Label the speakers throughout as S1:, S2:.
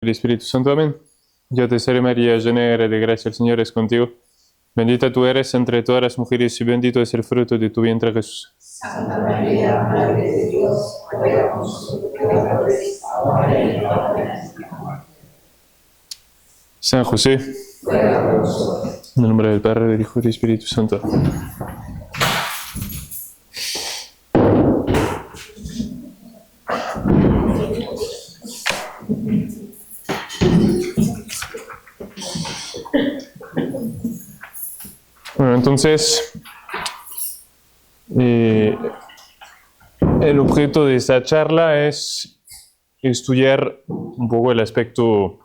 S1: del Espíritu Santo. Amén. Yo te salve María, llena eres de gracia, el Señor es contigo. Bendita tú eres entre todas las mujeres y bendito es el fruto de tu vientre, Jesús.
S2: Santa María, Madre de Dios, ruega por nosotros pecadores, ahora y en la hora de nuestra muerte.
S1: San José,
S2: Ruega por nosotros.
S1: en el nombre del Padre, del Hijo y del Espíritu Santo. Bueno, entonces, el objeto de esta charla es estudiar un poco el aspecto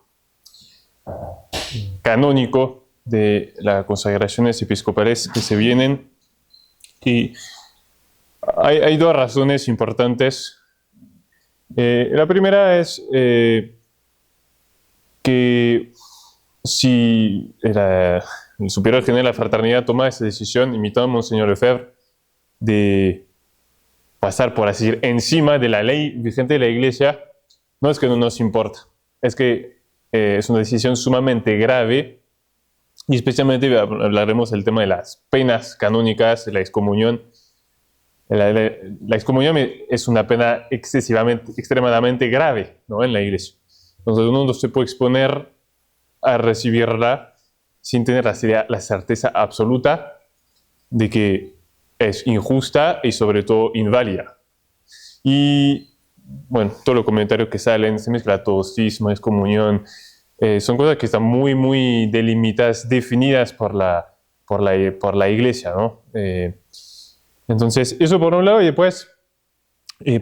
S1: canónico de las consagraciones episcopales que se vienen. Y hay dos razones importantes. La primera es que si el superior general de la fraternidad toma esa decisión, imitando a Monseñor Lefebvre, de pasar, por así decir, encima de la ley vigente de la Iglesia, no es que no nos importa, es que es una decisión sumamente grave, y especialmente hablaremos del tema de las penas canónicas, de la excomunión. La excomunión es una pena extremadamente grave, ¿no?, en la Iglesia. Entonces uno no se puede exponer a recibirla sin tener la certeza absoluta de que es injusta y sobre todo inválida. Y bueno, todos los comentarios que salen, se mezcla todo, cisma, excomunión, son cosas que están muy, muy delimitadas, definidas por la Iglesia, ¿no? Entonces, eso por un lado, y después,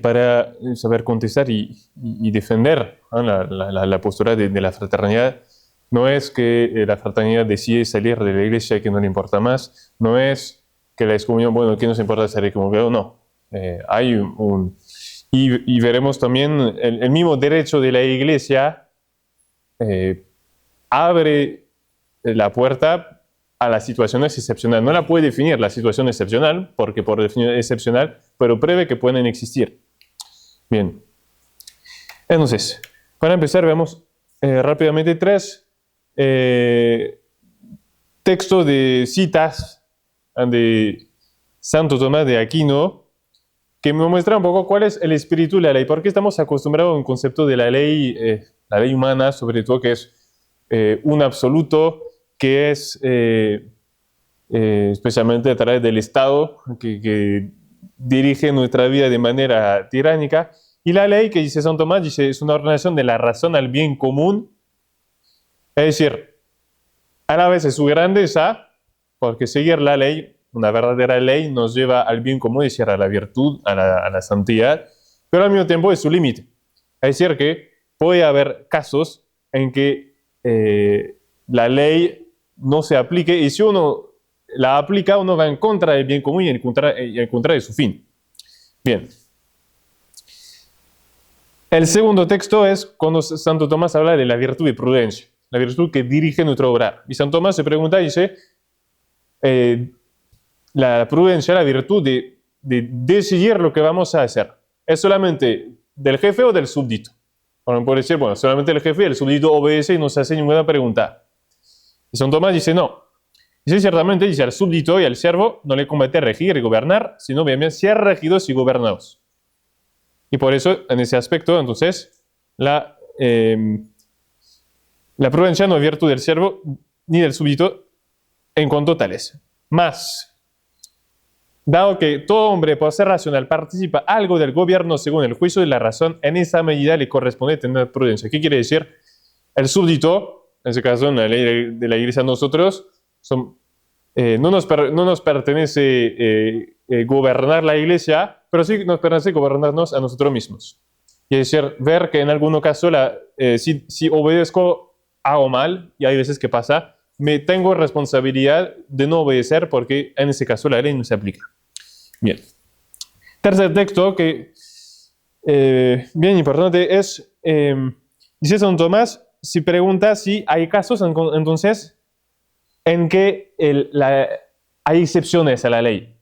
S1: para saber contestar y defender, ¿no?, la postura de la fraternidad, no es que la fraternidad decide salir de la Iglesia y que no le importa más, no es que la excomunión, bueno, que nos importa ser excomulgado, no. Hay y veremos también el mismo derecho de la Iglesia abre la puerta a las situaciones excepcionales. No la puede definir la situación excepcional, porque por definición es excepcional, pero prevé que pueden existir. Bien. Entonces, para empezar, veamos rápidamente tres textos de citas de Santo Tomás de Aquino, que me muestra un poco cuál es el espíritu de la ley, porque estamos acostumbrados a un concepto de la ley humana, sobre todo, que es un absoluto, que es especialmente a través del Estado, que dirige nuestra vida de manera tiránica, y la ley, que dice Santo Tomás, dice, es una ordenación de la razón al bien común, es decir, a la vez es su grandeza, porque seguir la ley, una verdadera ley, nos lleva al bien común, es decir, a la virtud, a la santidad, pero al mismo tiempo es su límite. Es decir, que puede haber casos en que la ley no se aplique, y si uno la aplica, uno va en contra del bien común y en contra de su fin. Bien. El segundo texto es cuando Santo Tomás habla de la virtud de prudencia, la virtud que dirige nuestro obrar. Y Santo Tomás se pregunta, dice, la prudencia, la virtud de decidir lo que vamos a hacer, ¿es solamente del jefe o del súbdito? Bueno, puede decir, bueno, solamente el jefe y el súbdito obedece y no se hace ninguna pregunta. Y Santo Tomás dice, no. Dice, ciertamente, dice, al súbdito y al siervo no le compete regir y gobernar, sino bien ser regidos y gobernados. Y por eso, en ese aspecto, entonces, la prudencia no es virtud del siervo ni del súbdito en cuanto tales. Más, dado que todo hombre, por ser racional, participa algo del gobierno según el juicio de la razón, en esa medida le corresponde tener prudencia. ¿Qué quiere decir? El súbdito, en este caso, en la ley de la Iglesia, nosotros, no nos pertenece gobernar la Iglesia, pero sí nos pertenece gobernarnos a nosotros mismos. Y es decir, ver que en algún caso, si obedezco, hago mal, y hay veces que pasa, me tengo responsabilidad de no obedecer porque en ese caso la ley no se aplica. Bien. Tercer texto que bien importante es, dice Santo Tomás, si pregunta si hay casos entonces en que hay excepciones a la ley.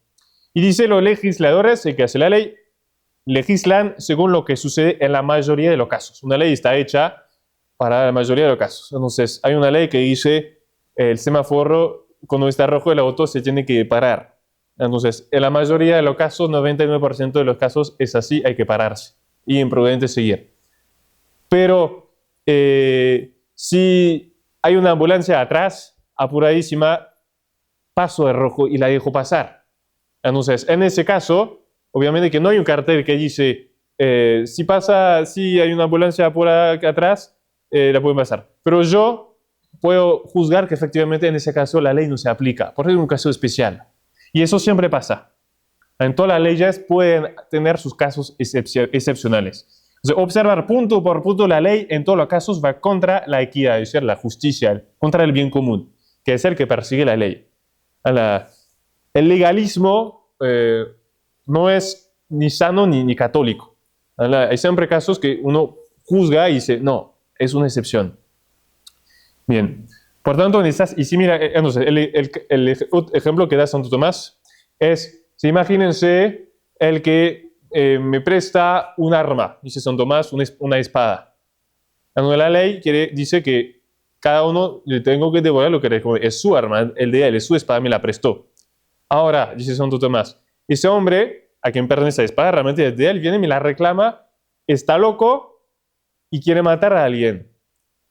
S1: Y dice, los legisladores, el que hace la ley, legislan según lo que sucede en la mayoría de los casos. Una ley está hecha para la mayoría de los casos. Entonces, hay una ley que dice el semáforo, cuando está rojo el auto se tiene que parar. Entonces, en la mayoría de los casos, 99% de los casos es así, hay que pararse y imprudente seguir. Pero si hay una ambulancia atrás, apuradísima, paso de rojo y la dejo pasar. Entonces, en ese caso, obviamente que no hay un cartel que dice, si hay una ambulancia por atrás, la pueden pasar. Pero yo puedo juzgar que efectivamente en ese caso la ley no se aplica, porque es un caso especial. Y eso siempre pasa. En todas las leyes pueden tener sus casos excepcionales. Entonces, observar punto por punto la ley en todos los casos va contra la equidad, es decir, la justicia, contra el bien común, que es el que persigue la ley. El legalismo no es ni sano ni católico. Hay siempre casos que uno juzga y dice, no, es una excepción. Bien, por tanto, y si mira, entonces, el ejemplo que da Santo Tomás es, si imagínense el que me presta un arma, dice Santo Tomás, una espada. Entonces, la ley dice que cada uno le tengo que devolver lo que es su arma, el de él, es su espada, me la prestó. Ahora, dice Santo Tomás, ese hombre a quien pertenece la espada, realmente es de él, viene, me la reclama, está loco y quiere matar a alguien.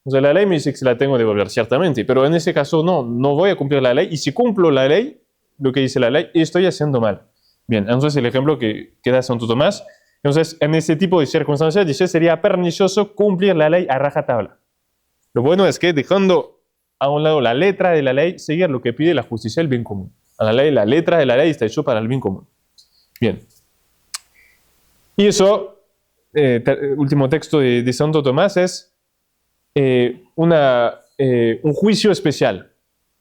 S1: O sea, la ley me dice que se la tengo que devolver, ciertamente, pero en ese caso no voy a cumplir la ley, y si cumplo la ley, lo que dice la ley, estoy haciendo mal. Bien, entonces el ejemplo que da Santo Tomás, entonces en ese tipo de circunstancias, dice, sería pernicioso cumplir la ley a rajatabla. Lo bueno es que dejando a un lado la letra de la ley, seguir lo que pide la justicia y el bien común. La letra de la ley está hecho para el bien común. Bien. Y eso, último texto de Santo Tomás, es un juicio especial.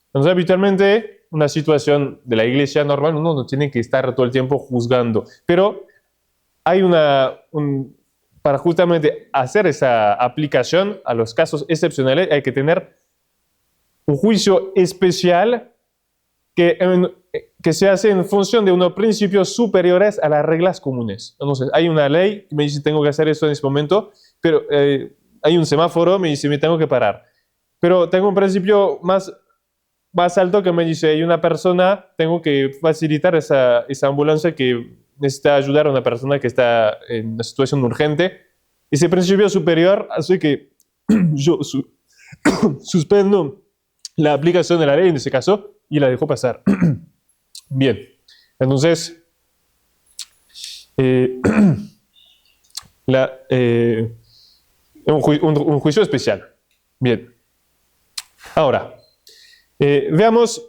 S1: Entonces, habitualmente, una situación de la iglesia normal, uno no tiene que estar todo el tiempo juzgando, pero hay para justamente hacer esa aplicación a los casos excepcionales, hay que tener un juicio especial que se hace en función de unos principios superiores a las reglas comunes. Entonces, hay una ley que me dice tengo que hacer eso en ese momento, pero hay un semáforo, me dice me tengo que parar. Pero tengo un principio más alto que me dice hay una persona, tengo que facilitar esa ambulancia que necesita ayudar a una persona que está en una situación urgente. Ese principio superior hace que yo suspendo la aplicación de la ley en ese caso y la dejo pasar. Bien, entonces, un juicio especial. Bien, ahora, veamos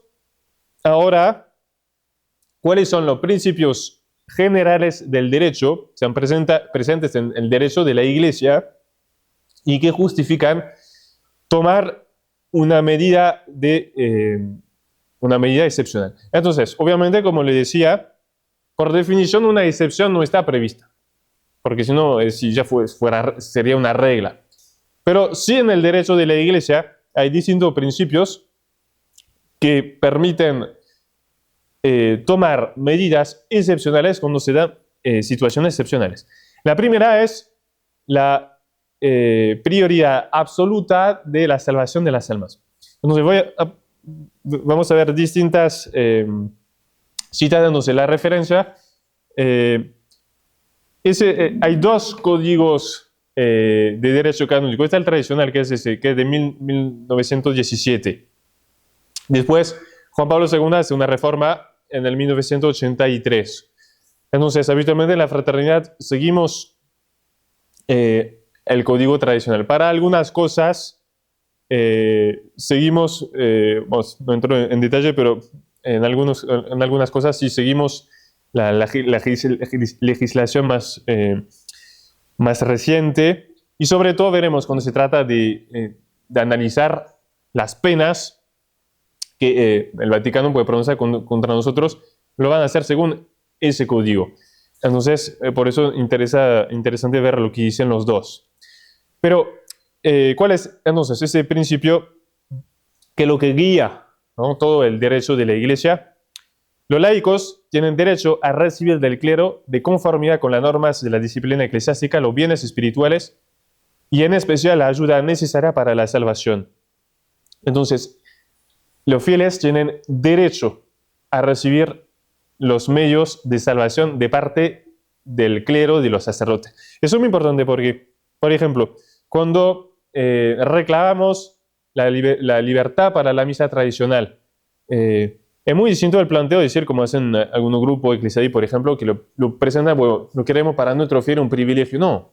S1: ahora cuáles son los principios generales del derecho, se han presentes en el derecho de la Iglesia y que justifican tomar una medida excepcional. Entonces, obviamente, como le decía, por definición una excepción no está prevista, porque si no, si ya fuera, sería una regla. Pero sí en el derecho de la Iglesia hay distintos principios que permiten tomar medidas excepcionales cuando se dan situaciones excepcionales. La primera es la prioridad absoluta de la salvación de las almas. Entonces vamos a ver distintas citas dándose la referencia. Hay dos códigos de derecho canónico. Está el tradicional, que es de 1917. Después, Juan Pablo II hace una reforma en el 1983. Entonces, habitualmente en la fraternidad seguimos el código tradicional. Para algunas cosas seguimos, no entro en detalle, pero en algunas cosas sí seguimos la legislación más reciente, y sobre todo veremos cuando se trata de analizar las penas que el Vaticano puede pronunciar contra nosotros, lo van a hacer según ese código. Entonces, por eso interesante ver lo que dicen los dos. Pero, ¿cuál es entonces ese principio que lo que guía, ¿no?, todo el derecho de la Iglesia? Los laicos tienen derecho a recibir del clero, de conformidad con las normas de la disciplina eclesiástica, los bienes espirituales y en especial la ayuda necesaria para la salvación. Entonces, los fieles tienen derecho a recibir los medios de salvación de parte del clero, de los sacerdotes. Eso es muy importante porque, por ejemplo, cuando reclamamos la libertad para la misa tradicional, es muy distinto el planteo de decir, como hacen algunos grupos eclesiásticos, por ejemplo, que lo presentan, bueno, lo queremos para nuestro fiel un privilegio. No,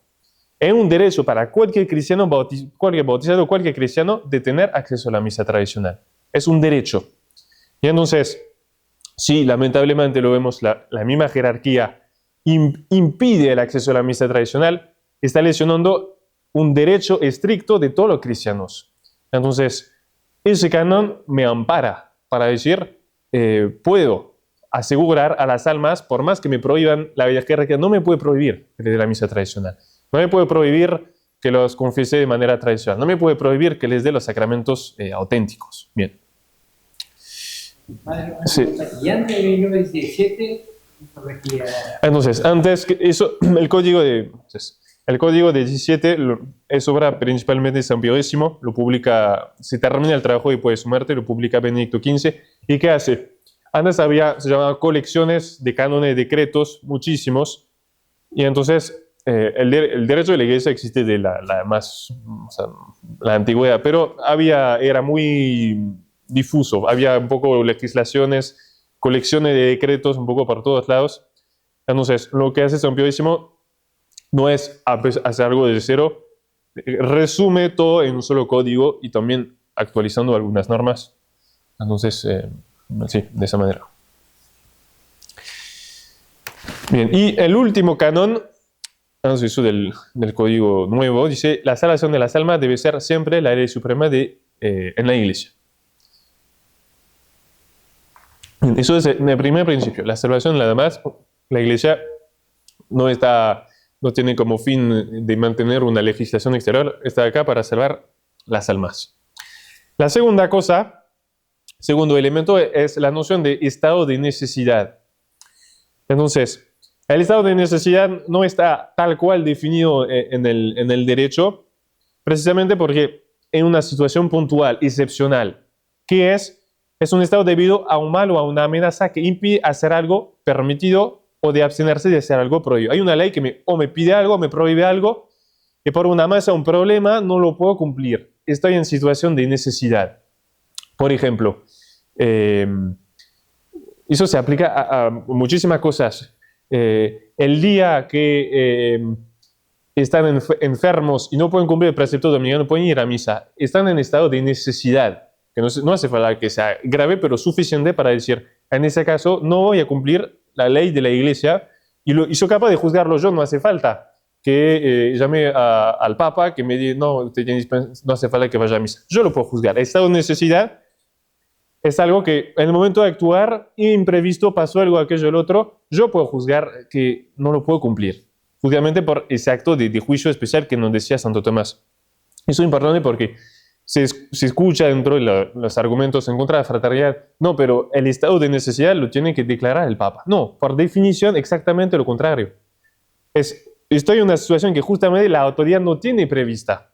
S1: es un derecho para cualquier cristiano, cualquier bautizado, cualquier cristiano, de tener acceso a la misa tradicional. Es un derecho. Y entonces, si lamentablemente lo vemos, la misma jerarquía impide el acceso a la misa tradicional, está lesionando un derecho estricto de todos los cristianos. Entonces, ese canon me ampara para decir, puedo asegurar a las almas, por más que me prohíban, la jerarquía no me puede prohibir de la misa tradicional. No me puede prohibir que los confiese de manera tradicional. No me puede prohibir que les dé los sacramentos auténticos. Bien.
S3: Padre,
S1: Sí.
S3: y antes del 1917,
S1: Entonces, antes, el código de 17 es obra principalmente de San Pío X, lo publica, se termina el trabajo después de su muerte, lo publica Benedicto XV. ¿Y qué hace? Antes se llamaban colecciones de cánones de decretos, muchísimos, y entonces el derecho de la Iglesia existe de la antigüedad, pero era muy difuso, había un poco legislaciones, colecciones de decretos un poco por todos lados. Entonces, lo que hace San Pío X no es hacer algo desde cero, resume todo en un solo código y también actualizando algunas normas. Entonces, sí, de esa manera. Bien, y el último canon, eso del código nuevo, dice: la salvación de las almas debe ser siempre la ley suprema en la Iglesia. Eso es el primer principio. La salvación, nada más, la Iglesia no tiene como fin de mantener una legislación exterior, está acá para salvar las almas. La segunda cosa, segundo elemento, es la noción de estado de necesidad. Entonces, el estado de necesidad no está tal cual definido en el derecho, precisamente porque en una situación puntual, excepcional, que es un estado debido a un mal o a una amenaza que impide hacer algo permitido o de abstenerse de hacer algo prohibido. Hay una ley que o me pide algo, me prohíbe algo, y por una amenaza, un problema, no lo puedo cumplir. Estoy en situación de necesidad. Por ejemplo, eso se aplica a muchísimas cosas. El día que están enfermos y no pueden cumplir el precepto dominical, no pueden ir a misa, están en estado de necesidad, que no hace falta que sea grave, pero suficiente para decir, en ese caso no voy a cumplir la ley de la Iglesia y soy capaz de juzgarlo yo, no hace falta que llame al Papa, que me diga, no, usted no hace falta que vaya a misa. Yo lo puedo juzgar. El estado de necesidad es algo que en el momento de actuar, imprevisto, pasó algo, aquello, el otro, yo puedo juzgar que no lo puedo cumplir, justamente por ese acto de juicio especial que nos decía Santo Tomás. Eso es importante porque se escucha dentro de los argumentos en contra de la fraternidad, no, pero el estado de necesidad lo tiene que declarar el Papa. No, por definición, exactamente lo contrario. Estoy en una situación que justamente la autoridad no tiene prevista.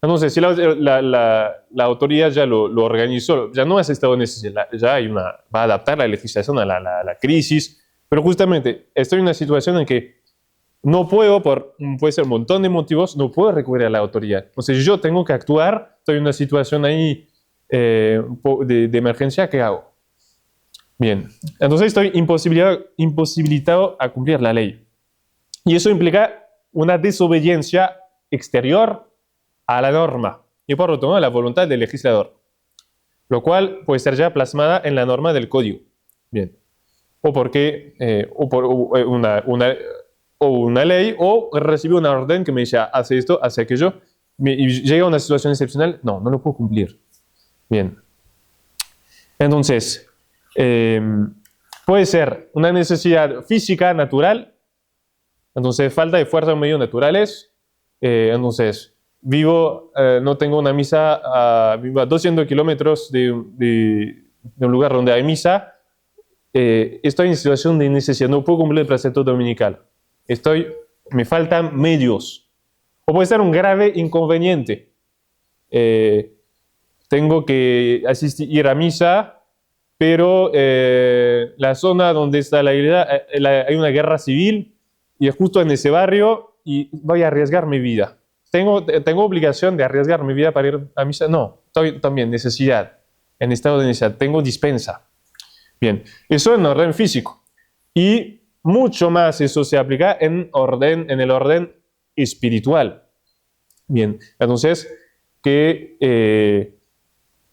S1: Entonces, si la autoridad ya lo organizó, ya no es estado de necesidad, ya va a adaptar la legislación a la crisis, pero justamente estoy en una situación en que no puedo, puede ser un montón de motivos, no puedo recurrir a la autoridad. Entonces, yo tengo que actuar, estoy en una situación ahí de emergencia, ¿qué hago? Bien, entonces estoy imposibilitado a cumplir la ley. Y eso implica una desobediencia exterior a la norma y por lo tanto a la voluntad del legislador, lo cual puede ser ya plasmada en la norma del código. Bien, o porque una ley, o recibe una orden que me dice hace esto, hace aquello, y llega a una situación excepcional, no lo puedo cumplir. Bien, entonces puede ser una necesidad física natural, entonces falta de fuerza en medios naturales, entonces no tengo una misa, vivo a 200 kilómetros de un lugar donde hay misa, estoy en situación de necesidad, no puedo cumplir el precepto dominical, me faltan medios. O puede ser un grave inconveniente. Tengo que ir a misa, pero la zona donde está la iglesia, hay una guerra civil y es justo en ese barrio y voy a arriesgar mi vida. ¿Tengo obligación de arriesgar mi vida para ir a misa? No, también necesidad. En estado de necesidad, tengo dispensa. Bien, eso en orden físico. Y mucho más eso se aplica en el orden espiritual. Bien, entonces, que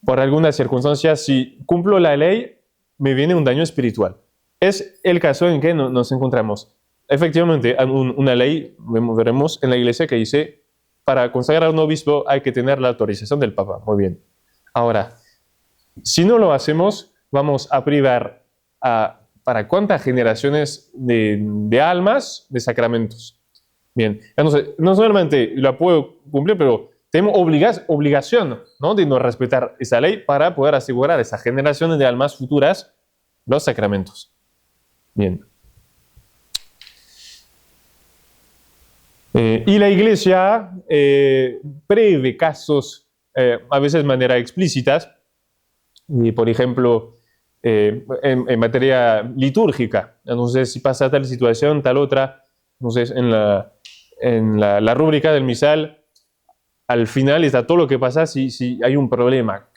S1: por alguna circunstancia, si cumplo la ley, me viene un daño espiritual. Es el caso en que nos encontramos. Efectivamente, una ley, veremos en la iglesia que dice, para consagrar a un obispo hay que tener la autorización del Papa. Muy bien. Ahora, si no lo hacemos, vamos a privar para cuántas generaciones de almas de sacramentos. Bien, entonces, no solamente la puedo cumplir, pero tengo obligación, ¿no?, de no respetar esa ley para poder asegurar a esas generaciones de almas futuras los sacramentos. Bien. Y la Iglesia prevé casos, a veces de manera explícitas, y por ejemplo, en materia litúrgica. Entonces, si pasa tal situación, tal otra, entonces en la rúbrica del misal, al final está todo lo que pasa si hay un problema,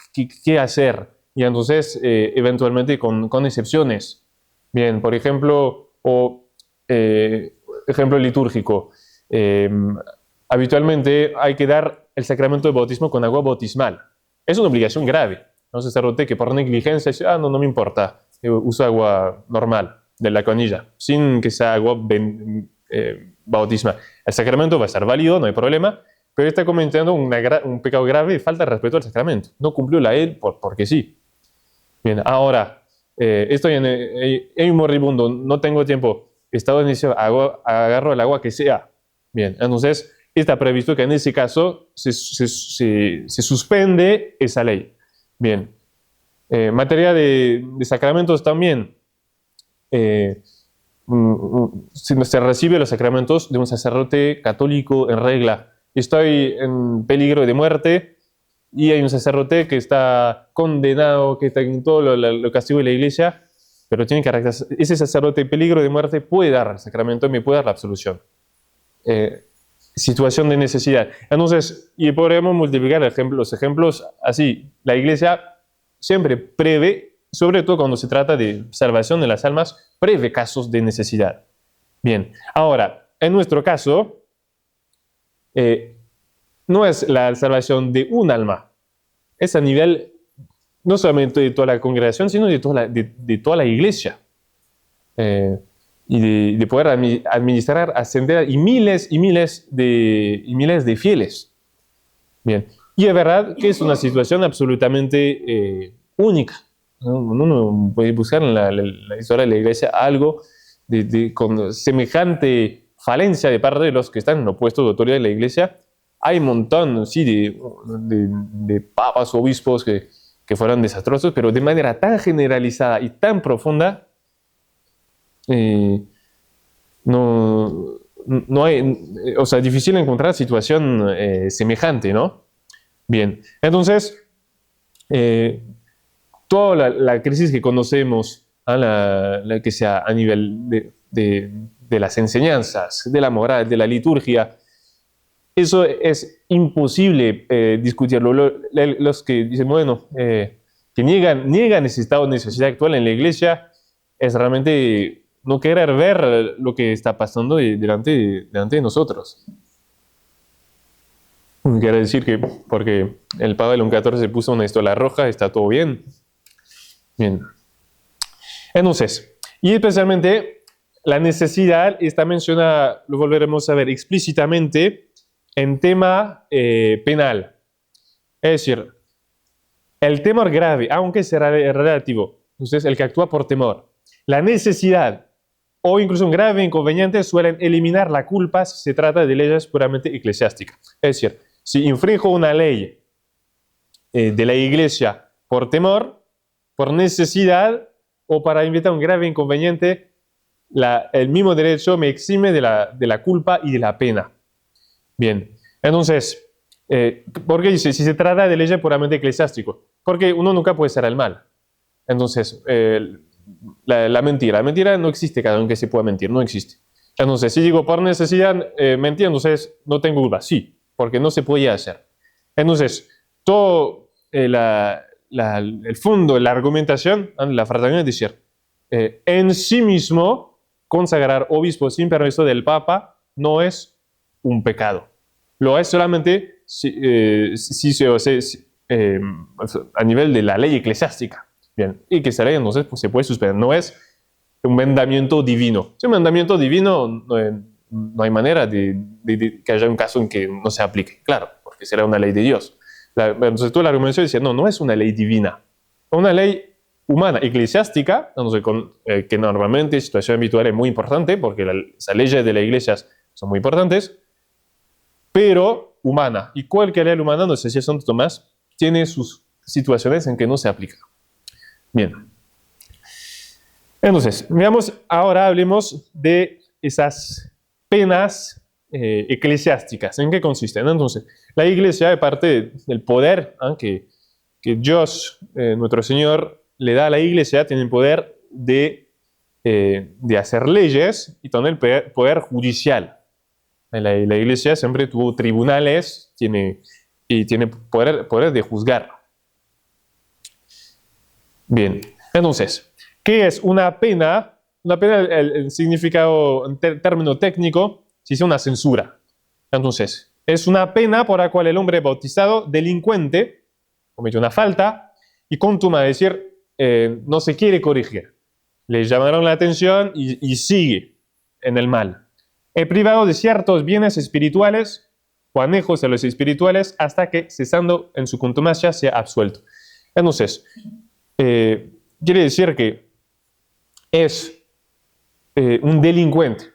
S1: qué hacer. Y entonces, eventualmente con excepciones. Bien, por ejemplo, ejemplo litúrgico. Habitualmente hay que dar el sacramento de bautismo con agua bautismal. Es una obligación grave. No se sacerdote que por negligencia dice, no me importa, uso agua normal de la canilla, sin que sea agua bautismal. El sacramento va a ser válido, no hay problema, pero está cometiendo un pecado grave y falta de respeto al sacramento. No cumplió la ley porque sí. Bien, ahora, estoy en un moribundo, no tengo tiempo, estado de inicio, agarro el agua que sea. Bien, entonces está previsto que en ese caso se suspende esa ley. Bien, materia de sacramentos también. Si se recibe los sacramentos de un sacerdote católico en regla, estoy en peligro de muerte y hay un sacerdote que está condenado, que está en todo lo castigo de la iglesia, pero tiene que arreglar. Ese sacerdote en peligro de muerte puede dar el sacramento y me puede dar la absolución. Situación de necesidad. Entonces, y podemos multiplicar los ejemplos así. La iglesia siempre prevé, sobre todo cuando se trata de salvación de las almas, prevé casos de necesidad. Bien, ahora, en nuestro caso, no es la salvación de un alma, es a nivel no solamente de toda la congregación, sino de toda la iglesia. Y de poder administrar, ascender y miles de fieles. Bien, y es verdad que es una situación absolutamente única. Uno puede buscar en la historia de la iglesia algo con semejante falencia de parte de los que están en los puestos de autoridad de la iglesia. Hay un montón, sí, de papas o obispos que fueron desastrosos, pero de manera tan generalizada y tan profunda, no hay, o sea, difícil encontrar situación semejante, ¿no? Bien, entonces, toda la crisis que conocemos, la que sea a nivel de las enseñanzas, de la moral, de la liturgia, eso es imposible discutirlo. Los que dicen, bueno, que niegan ese estado de necesidad actual en la iglesia, es realmente no querer ver lo que está pasando delante de nosotros. Quiere decir que porque el Papa León XIV se puso una estola roja, está todo bien. Bien. Entonces, y especialmente la necesidad está mencionada, lo volveremos a ver explícitamente en tema penal. Es decir, el temor grave, aunque será relativo, entonces el que actúa por temor, la necesidad o incluso un grave inconveniente suelen eliminar la culpa si se trata de leyes puramente eclesiásticas. Es decir, si infrinjo una ley de la iglesia por temor, por necesidad o para evitar un grave inconveniente, el mismo derecho me exime de la culpa y de la pena. Bien, Entonces, ¿por qué dice? Si se trata de leyes puramente eclesiásticas, porque uno nunca puede ser el mal. Entonces, la mentira no existe cada vez que se pueda mentir, no existe. Entonces, si digo por necesidad mentir, entonces no tengo culpa, sí, porque no se podía hacer. Entonces, todo el fondo, la argumentación de la fraternidad es decir, en sí mismo, consagrar obispo sin permiso del Papa no es un pecado. Lo es solamente a nivel de la ley eclesiástica. Bien, y que esa ley entonces pues, se puede suspender. No es un mandamiento divino. Si es un mandamiento divino, no hay manera de que haya un caso en que no se aplique. Claro, porque será una ley de Dios. Entonces toda la argumentación dice, no es una ley divina. Es una ley humana, eclesiástica, entonces, que normalmente en situación habitual es muy importante, porque las leyes de las iglesias son muy importantes, pero humana. Y cualquier ley humana, no sé si es Santo Tomás, tiene sus situaciones en que no se aplica. Bien. Entonces, veamos, ahora hablemos de esas penas eclesiásticas. ¿En qué consisten? Entonces, la iglesia, de parte del poder que Dios, nuestro Señor, le da a la iglesia, tiene el poder de hacer leyes y también el poder judicial. La iglesia siempre tuvo tribunales y tiene poder de juzgar. Bien, entonces, ¿qué es una pena? Una pena, el significado en término técnico, se dice una censura. Entonces, es una pena por la cual el hombre bautizado, delincuente, comete una falta y contuma, es decir, no se quiere corregir. Le llamaron la atención y sigue en el mal. Es privado de ciertos bienes espirituales o anejos a los espirituales hasta que, cesando en su contumacia, sea absuelto. Entonces, quiere decir que es un delincuente.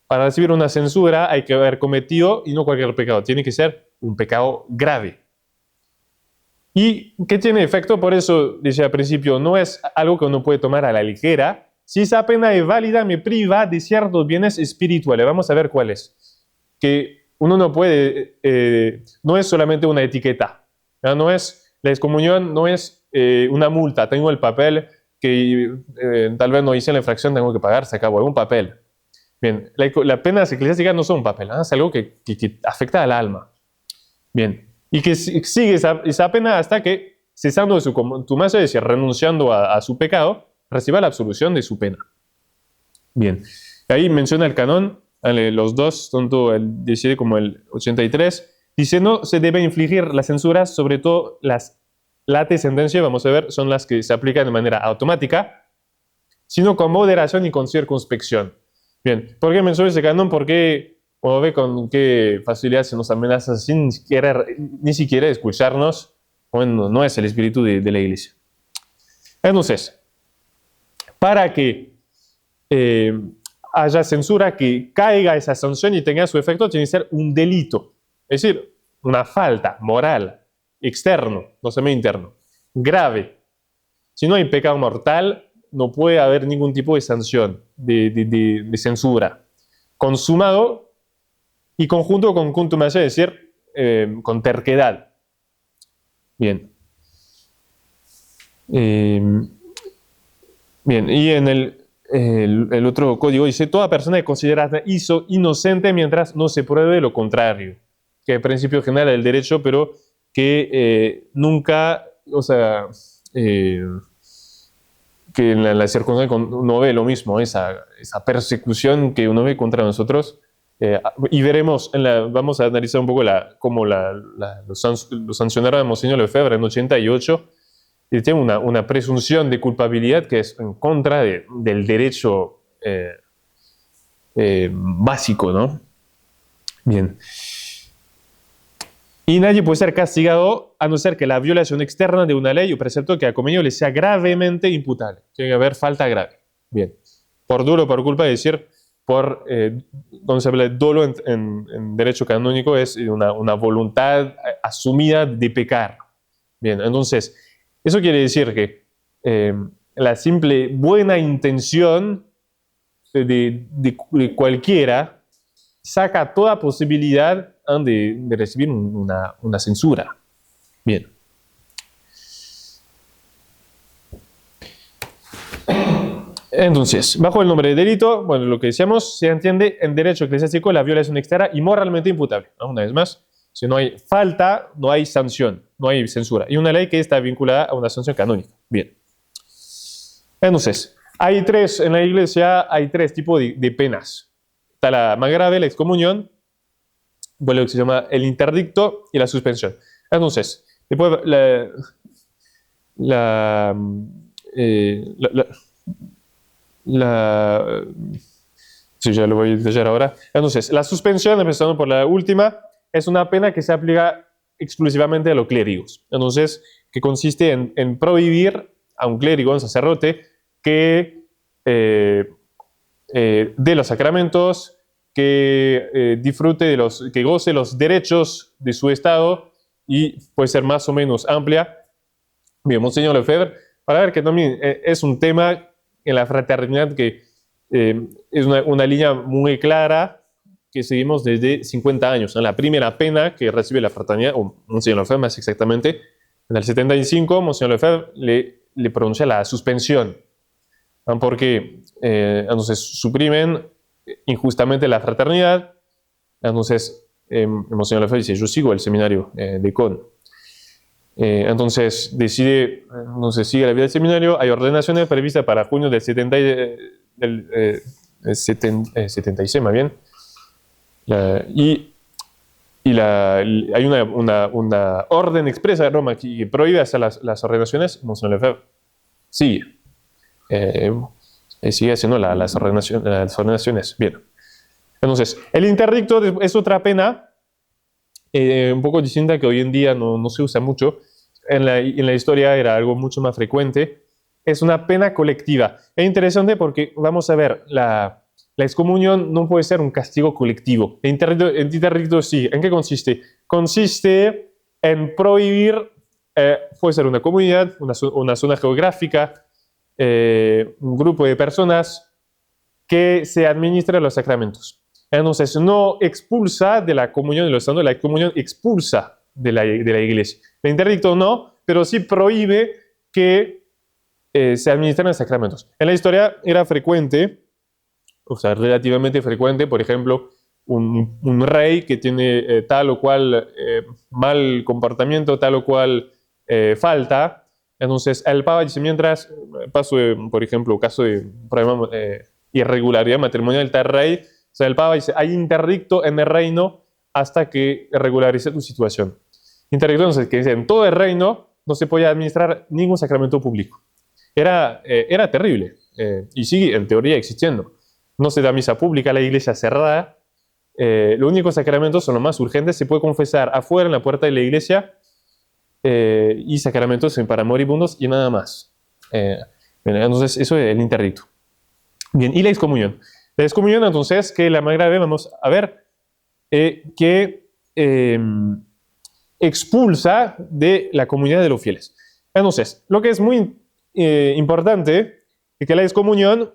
S1: Para recibir una censura hay que haber cometido, y no cualquier pecado, tiene que ser un pecado grave. ¿Y qué tiene efecto? Por eso, decía al principio, no es algo que uno puede tomar a la ligera. Si esa pena es válida, me priva de ciertos bienes espirituales. Vamos a ver cuáles. Que uno no puede, no es solamente una etiqueta. No es, la excomunión no es una multa. Tengo el papel que tal vez no hice la infracción, tengo que pagar, se acabó, es un papel. Bien, las penas eclesiásticas no son un papel, es algo que afecta al alma. Bien, y que sigue esa pena hasta que, cesando de su contumacia, es decir, renunciando a su pecado, reciba la absolución de su pena. Bien, ahí menciona el canon, los dos, tanto el 17 como el 83, dice, no se debe infligir las censuras, sobre todo las sentencia, vamos a ver, son las que se aplican de manera automática, sino con moderación y con circunspección. Bien, ¿por qué menciono ese canon? Porque, como ve con qué facilidad se nos amenaza sin ni siquiera escucharnos, bueno, no es el espíritu de la iglesia. Entonces, para que haya censura, que caiga esa sanción y tenga su efecto, tiene que ser un delito, es decir, una falta moral, externo, no se me interno, grave. Si no hay pecado mortal, no puede haber ningún tipo de sanción, de censura. Consumado y conjunto con contumacia, es decir, con terquedad. Bien. Bien, y en el otro código dice, toda persona es considerada inocente mientras no se pruebe lo contrario, que es el principio general del derecho, pero que nunca, o sea, que en la circunstancia uno ve lo mismo, esa persecución que uno ve contra nosotros, y veremos, vamos a analizar un poco cómo lo sancionaron a Monseñor Lefebvre en 88, y tiene una presunción de culpabilidad que es en contra del derecho básico, ¿no? Bien. Y nadie puede ser castigado a no ser que la violación externa de una ley o precepto que ha cometido le sea gravemente imputable. Tiene que haber falta grave. Bien. Por dolo, por culpa, es decir, cuando se habla de dolo en derecho canónico es una voluntad asumida de pecar. Bien, entonces, eso quiere decir que la simple buena intención de cualquiera saca toda posibilidad han de recibir una censura. Bien. Entonces, bajo el nombre de delito, bueno, lo que decíamos, se entiende en derecho eclesiástico la violación externa y moralmente imputable, ¿no? Una vez más, si no hay falta, no hay sanción, no hay censura. Y una ley que está vinculada a una sanción canónica. Bien. Entonces, en la iglesia hay tres tipos de penas. Está la más grave, la excomunión, bueno, lo que se llama el interdicto y la suspensión. Entonces, después sí, ya lo voy a detallar ahora. Entonces, la suspensión, empezando por la última, es una pena que se aplica exclusivamente a los clérigos. Entonces, que consiste en prohibir a un clérigo, a un sacerdote, que dé los sacramentos, que disfrute que goce los derechos de su estado, y puede ser más o menos amplia. Bien, Monseñor Lefebvre, para ver que también es un tema en la fraternidad que es una línea muy clara que seguimos desde 50 años. La primera pena que recibe la fraternidad, o Monseñor Lefebvre más exactamente, en el 75, Monseñor Lefebvre le pronuncia la suspensión, ¿no? Porque entonces suprimen injustamente la fraternidad. Entonces Monseñor Lefebvre dice: yo sigo el seminario de Con. Entonces decide, no se sigue la vida del seminario. Hay ordenaciones previstas para junio del 76, más bien. Hay una orden expresa de Roma que prohíbe hacer las ordenaciones. Monseñor Lefebvre sigue haciendo las ordenaciones. Bien. Entonces, el interdicto es otra pena un poco distinta, que hoy en día no se usa mucho. En la historia era algo mucho más frecuente. Es una pena colectiva. Es interesante porque, vamos a ver, la excomunión no puede ser un castigo colectivo. El interdicto sí. ¿En qué consiste? Consiste en prohibir, puede ser una comunidad, una zona geográfica, un grupo de personas, que se administren los sacramentos. Entonces, no expulsa de la comunión de los santos, la excomunión expulsa de la iglesia. El interdicto no, pero sí prohíbe que se administren los sacramentos. En la historia era frecuente, o sea, relativamente frecuente, por ejemplo, un rey que tiene tal o cual mal comportamiento, tal o cual falta. Entonces, el Papa dice: mientras por ejemplo, caso de problema, irregularidad matrimonial del rey, o sea, el Papa dice: hay interdicto en el reino hasta que regularice tu situación. Interdicto, entonces, que dice: en todo el reino no se podía administrar ningún sacramento público. Era terrible, y sigue en teoría existiendo. No se da misa pública, la iglesia cerrada. Los únicos sacramentos son los más urgentes. Se puede confesar afuera, en la puerta de la iglesia, y sacramentos para moribundos y nada más. Entonces, eso es el interdicto. Bien, y la excomunión. La excomunión, entonces, que la más grave, vamos a ver, que expulsa de la comunidad de los fieles. Entonces, lo que es muy importante es que la excomunión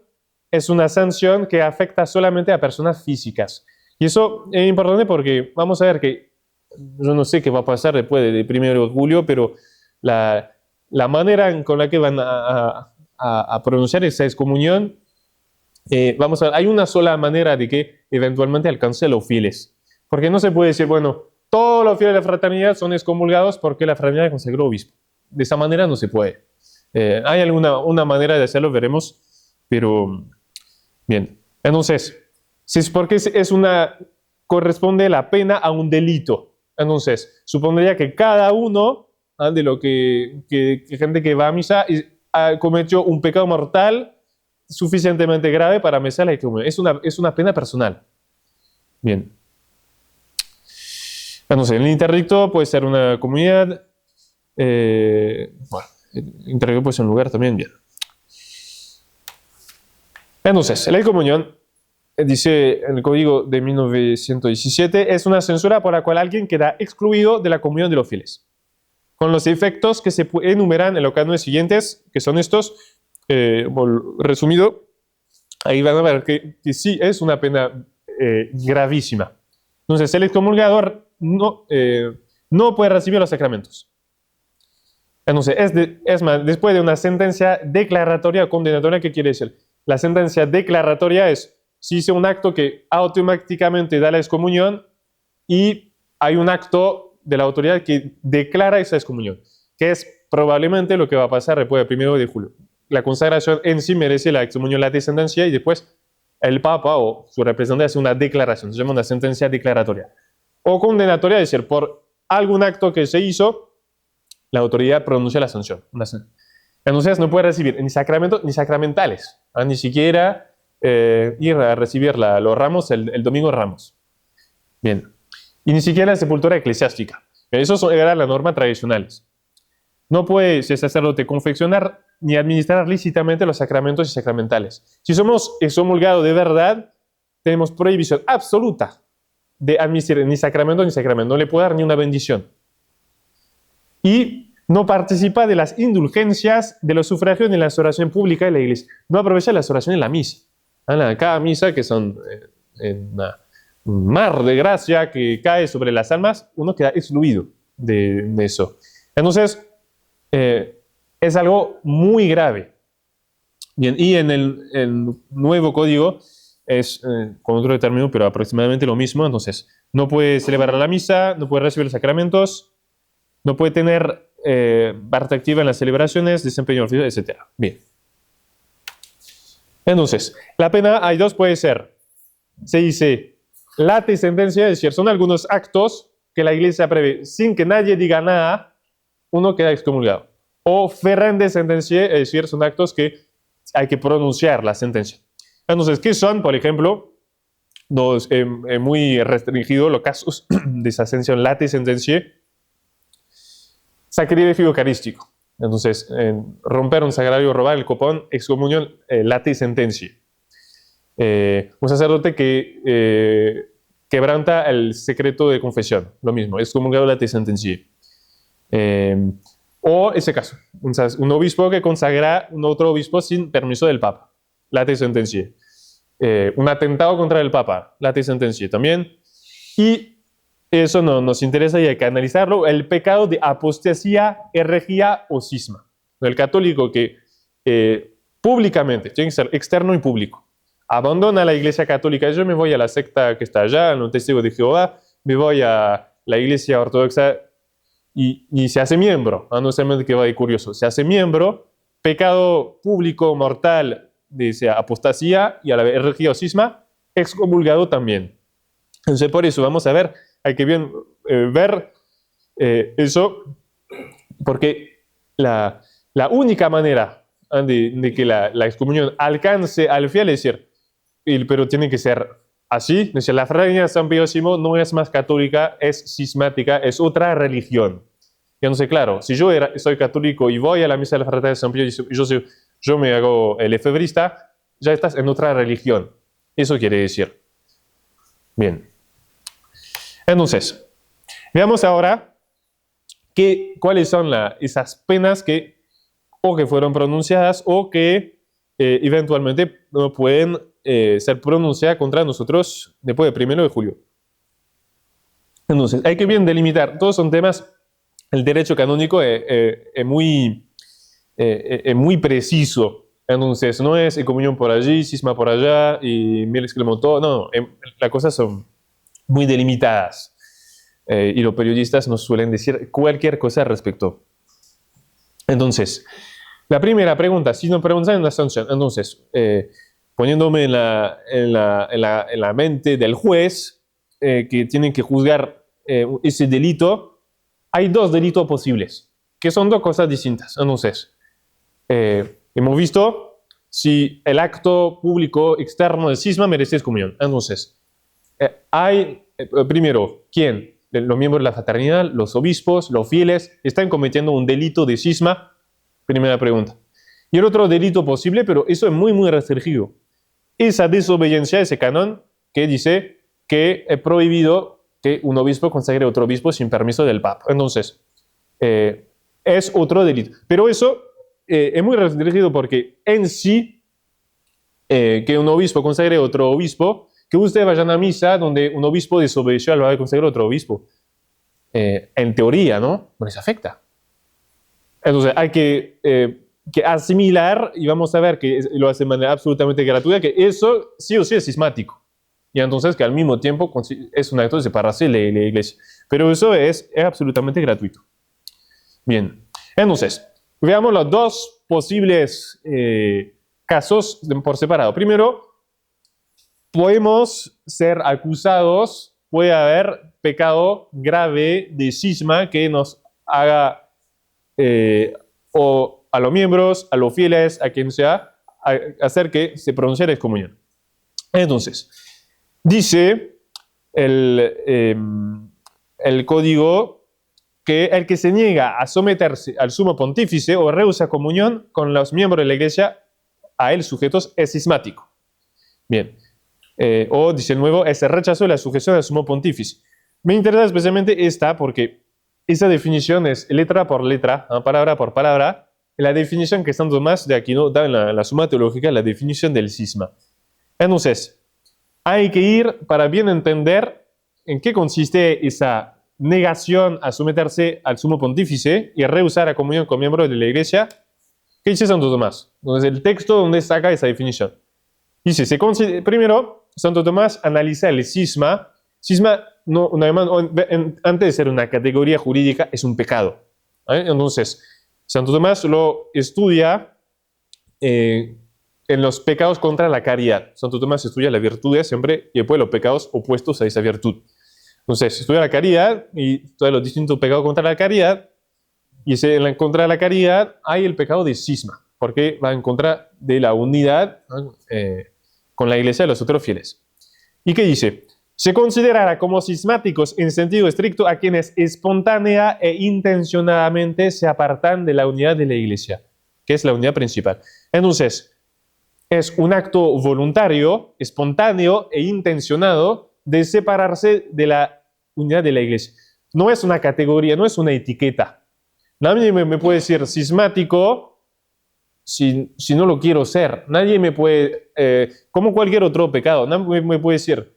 S1: es una sanción que afecta solamente a personas físicas. Y eso es importante porque vamos a ver que, yo no sé qué va a pasar después del 1 de julio, pero la manera con la que van a pronunciar esa excomunión, vamos a ver, hay una sola manera de que eventualmente alcance a los fieles. Porque no se puede decir, bueno, todos los fieles de la fraternidad son excomulgados porque la fraternidad consagró obispo. De esa manera no se puede. Hay una manera de hacerlo, veremos, pero bien. Entonces, si es porque corresponde la pena a un delito. Entonces, supondría que cada uno de lo que gente que va a misa cometió un pecado mortal suficientemente grave para merecer la excomunión. Es una pena personal. Bien. Entonces, el interdicto puede ser una comunidad. El interdicto puede ser un lugar también. Bien. Entonces, la excomunión, dice en el Código de 1917, es una censura por la cual alguien queda excluido de la comunión de los fieles, con los efectos que se enumeran en los cánones siguientes, que son estos. Resumido, ahí van a ver que sí es una pena gravísima. Entonces, el excomulgador no puede recibir los sacramentos. Entonces, es más, después de una sentencia declaratoria o condenatoria, ¿qué quiere decir? La sentencia declaratoria es si hice un acto que automáticamente da la excomunión y hay un acto de la autoridad que declara esa excomunión, que es probablemente lo que va a pasar después del 1 de julio. La consagración en sí merece la excomunión, la sentencia, y después el Papa o su representante hace una declaración, se llama una sentencia declaratoria. O condenatoria, es decir, por algún acto que se hizo, la autoridad pronuncia la sanción. Entonces no puede recibir ni sacramentos ni sacramentales, ni siquiera ir a recibir los ramos el domingo de Ramos. Bien. Y ni siquiera la sepultura eclesiástica. Eso eran las normas tradicionales. No puede ser sacerdote confeccionar ni administrar lícitamente los sacramentos y sacramentales. Si somos excomulgados de verdad, tenemos prohibición absoluta de administrar ni sacramento ni sacramento. No le puede dar ni una bendición. Y no participa de las indulgencias de los sufragios en la oración pública de la iglesia. No aprovecha las oraciones en la misa. Cada misa, que son un mar de gracia que cae sobre las almas, uno queda excluido de eso. Entonces, es algo muy grave. Bien, y en el nuevo código es, con otro término, pero aproximadamente lo mismo. Entonces, no puede celebrar la misa, no puede recibir los sacramentos, no puede tener parte activa en las celebraciones, desempeño oficio, etc. Bien. Entonces, la pena hay dos, puede ser, se dice, late sentencia, es decir, son algunos actos que la iglesia prevé sin que nadie diga nada, uno queda excomulgado. O ferrende sentencia, es decir, son actos que hay que pronunciar la sentencia. Entonces, ¿qué son? Por ejemplo, muy restringido los casos de esa ascensión late sentencia. Sacrilegio eucarístico. Entonces, romper un sagrario, robar el copón, excomunión, late sentencia. Un sacerdote que quebranta el secreto de confesión, lo mismo, excomulgado, late sentencia. O ese caso, un obispo que consagra un otro obispo sin permiso del Papa, late sentencia. Un atentado contra el Papa, late sentencia también. Y eso no nos interesa y hay que analizarlo, el pecado de apostasía, herejía o cisma. El católico que públicamente, tiene que ser externo y público, abandona la iglesia católica, yo me voy a la secta que está allá, en los testigos de Jehová, me voy a la iglesia ortodoxa y se hace miembro, no solamente que va de curioso, se hace miembro, pecado público, mortal, de apostasía y a la herejía o cisma, excomulgado también. Entonces por eso vamos a ver, hay que bien ver eso, porque la única manera de que la excomunión alcance al fiel es decir, pero tiene que ser así, es decir, la fraternidad de San Pío X no es más católica, es cismática, es otra religión. Y entonces, claro, si yo soy católico y voy a la misa de la fraternidad de San Pío y yo me hago el efebrista, ya estás en otra religión. Eso quiere decir. Bien. Entonces, veamos ahora cuáles son esas penas que fueron pronunciadas o que eventualmente no pueden ser pronunciadas contra nosotros después del 1 de julio. Entonces, hay que bien delimitar. Todos son temas, el derecho canónico es muy preciso. Entonces, no es excomunión por allí, cisma por allá y miles clemontó. No, las cosas son muy delimitadas. Y los periodistas nos suelen decir cualquier cosa al respecto. Entonces, la primera pregunta, si nos preguntan en la sanción, entonces, poniéndome en la mente del juez que tiene que juzgar ese delito, hay dos delitos posibles, que son dos cosas distintas. Entonces, hemos visto si el acto público externo del cisma merece excomunión. Entonces, hay, primero, ¿quién? Los miembros de la fraternidad, los obispos, los fieles, están cometiendo un delito de cisma. Primera pregunta. Y el otro delito posible, pero eso es muy, muy restringido. Esa desobediencia, ese canon que dice que es prohibido que un obispo consagre a otro obispo sin permiso del Papa. Entonces, es otro delito. Pero eso es muy restringido porque en sí, que un obispo consagre a otro obispo, que ustedes vayan a misa donde un obispo desobedeció al de conseguir otro obispo. En teoría, ¿no? No les afecta. Entonces hay que asimilar, y vamos a ver que lo hace de manera absolutamente gratuita, que eso sí o sí es cismático. Y entonces que al mismo tiempo es un acto de separarse de la iglesia. Pero eso es absolutamente gratuito. Bien, entonces, veamos los dos posibles casos por separado. Primero, podemos ser acusados, puede haber pecado grave de cisma que nos haga o a los miembros, a los fieles, a quien sea, hacer que se pronuncie la excomunión. Entonces, dice el código que el que se niega a someterse al sumo pontífice o rehúsa comunión con los miembros de la iglesia a él sujetos es cismático. Bien. O, dice el nuevo, ese rechazo de la sujeción al sumo pontífice. Me interesa especialmente esta porque esa definición es letra por letra, palabra por palabra, la definición que Santo Tomás de Aquino da en la Suma Teológica, la definición del cisma. Entonces, hay que ir para bien entender en qué consiste esa negación a someterse al sumo pontífice y rehusar la comunión con miembros de la iglesia. ¿Qué dice Santo Tomás? Entonces, el texto donde saca esa definición. Dice, primero, Santo Tomás analiza el cisma. Cisma, no, antes de ser una categoría jurídica, es un pecado. Entonces, Santo Tomás lo estudia en los pecados contra la caridad. Santo Tomás estudia las virtudes siempre y después los pecados opuestos a esa virtud. Entonces, estudia la caridad y todos los distintos pecados contra la caridad. Y en contra de la caridad hay el pecado de cisma, porque va en contra de la unidad con la iglesia de los otros fieles. ¿Y qué dice? Se considerará como cismáticos en sentido estricto a quienes espontánea e intencionadamente se apartan de la unidad de la iglesia, que es la unidad principal. Entonces, es un acto voluntario, espontáneo e intencionado de separarse de la unidad de la iglesia. No es una categoría, no es una etiqueta. Nadie me puede decir cismático si no lo quiero ser. Nadie me puede, como cualquier otro pecado, nadie me puede decir,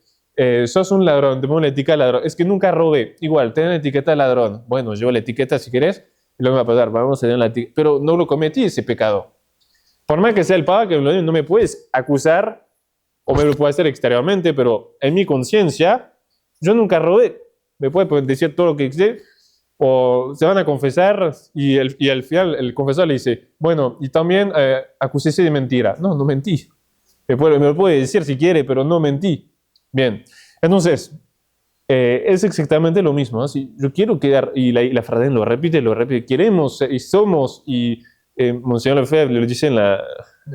S1: sos un ladrón, te pongo la etiqueta de ladrón. Es que nunca robé. Igual, ten la etiqueta de ladrón. Bueno, llevo la etiqueta si querés, y luego me va a pasar, vamos a tener la etiqueta. Pero no lo cometí ese pecado. Por más que sea el Papa, que no me puedes acusar, o me lo puede hacer exteriormente, pero en mi conciencia, yo nunca robé. Me puede decir todo lo que sé, o se van a confesar, y al final el confesor le dice, bueno, y también acúsese de mentira. No, no mentí. Me lo puede decir si quiere, pero no mentí. Bien, entonces, es exactamente lo mismo, ¿no? Si yo quiero quedar, y la Fraternidad lo repite, queremos y somos, y Monseñor Lefebvre lo dice en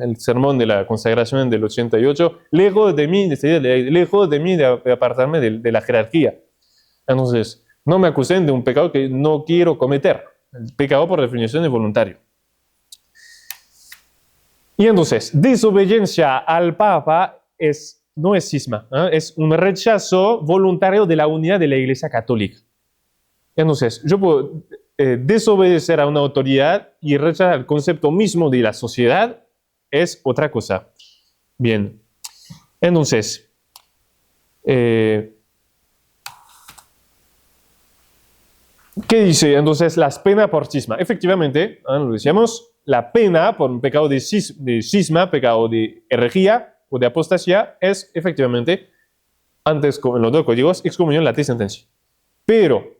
S1: el sermón de la consagración del 88, lejos de mí de apartarme de la jerarquía. Entonces, no me acusen de un pecado que no quiero cometer. El pecado, por definición, es voluntario. Y entonces, desobediencia al Papa no es cisma, es un rechazo voluntario de la unidad de la Iglesia Católica. Entonces, yo puedo desobedecer a una autoridad y rechazar el concepto mismo de la sociedad, es otra cosa. Bien, entonces, ¿qué dice? Entonces, las penas por cisma. Efectivamente, lo decíamos, la pena por un pecado de cisma, pecado de herejía o de apostasía, es efectivamente, antes en los dos códigos, excomunión, lata y sentencia. Pero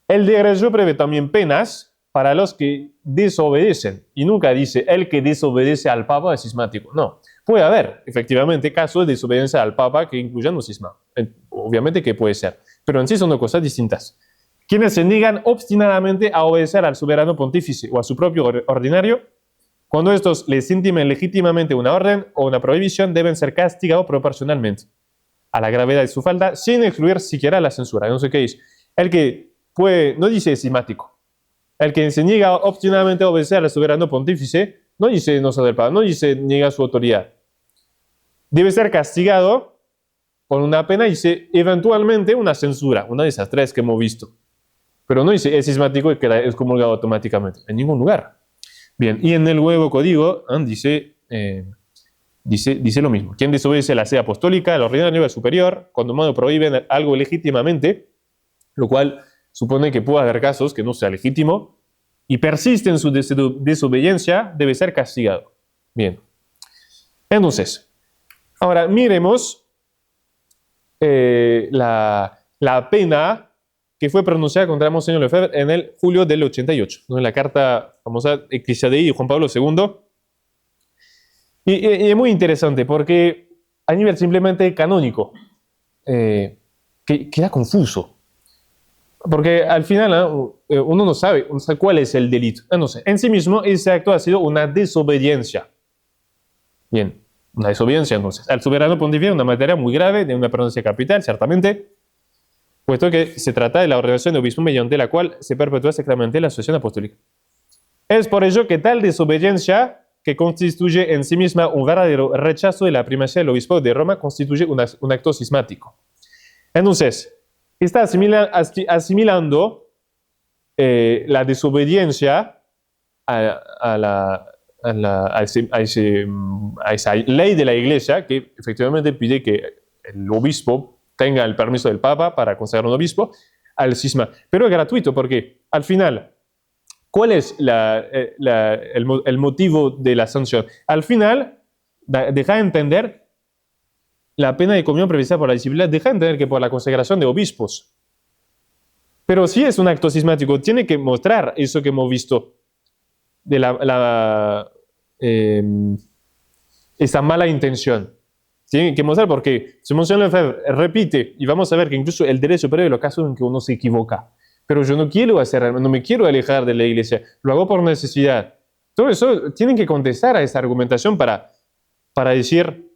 S1: el derecho prevé también penas para los que desobedecen. Y nunca dice, el que desobedece al Papa es cismático. No. Puede haber, efectivamente, casos de desobediencia al Papa que incluyan un cisma. Obviamente que puede ser. Pero en sí son dos cosas distintas. Quienes se niegan obstinadamente a obedecer al soberano pontífice o a su propio ordinario, cuando estos les intimen legítimamente una orden o una prohibición, deben ser castigados proporcionalmente a la gravedad de su falta, sin excluir siquiera la censura. No sé qué dice. El que no dice cismático. El que se niega obstinadamente a obedecer al soberano pontífice, no dice no ser del Papa, no dice niega su autoridad. Debe ser castigado con una pena, dice eventualmente una censura, una de esas tres que hemos visto. Pero no dice es cismático y queda excomulgado automáticamente, en ningún lugar. Bien, y en el nuevo código dice dice lo mismo. Quien desobedece la sede apostólica, la ordinaria nivel superior, cuando modo prohíben algo legítimamente, lo cual supone que puede haber casos que no sea legítimo, y persiste en su desobediencia, debe ser castigado. Bien. Entonces, ahora miremos la pena que fue pronunciada contra Monseñor Lefebvre en el julio del 88, ¿no? En la carta famosa Ecclesiadei de Juan Pablo II. Y es muy interesante porque a nivel simplemente canónico queda confuso. Porque al final uno no sabe cuál es el delito. Entonces, en sí mismo, ese acto ha sido una desobediencia. Bien, una desobediencia entonces al soberano pontífice, una materia muy grave de una pronuncia capital, ciertamente, puesto que se trata de la ordenación de obispo mediante la cual se perpetúa exactamente la sucesión apostólica. Es por ello que tal desobediencia, que constituye en sí misma un verdadero rechazo de la primacía del obispo de Roma, constituye un acto cismático. Entonces, está asimilando la desobediencia a esa ley de la Iglesia que efectivamente pide que el obispo tenga el permiso del Papa para consagrar un obispo al cisma. Pero es gratuito porque al final, ¿cuál es el motivo de la sanción? Al final, deja de entender la pena de comunión prevista por la disciplina, deja de entender que por la consagración de obispos. Pero si es un acto cismático, tiene que mostrar eso que hemos visto de esa mala intención. Tiene que mostrar porque si Monseñor Lefebvre repite, y vamos a ver que incluso el derecho superior es los casos en que uno se equivoca. Pero yo no quiero hacer, no me quiero alejar de la iglesia, lo hago por necesidad. Todo eso tienen que contestar a esa argumentación para decir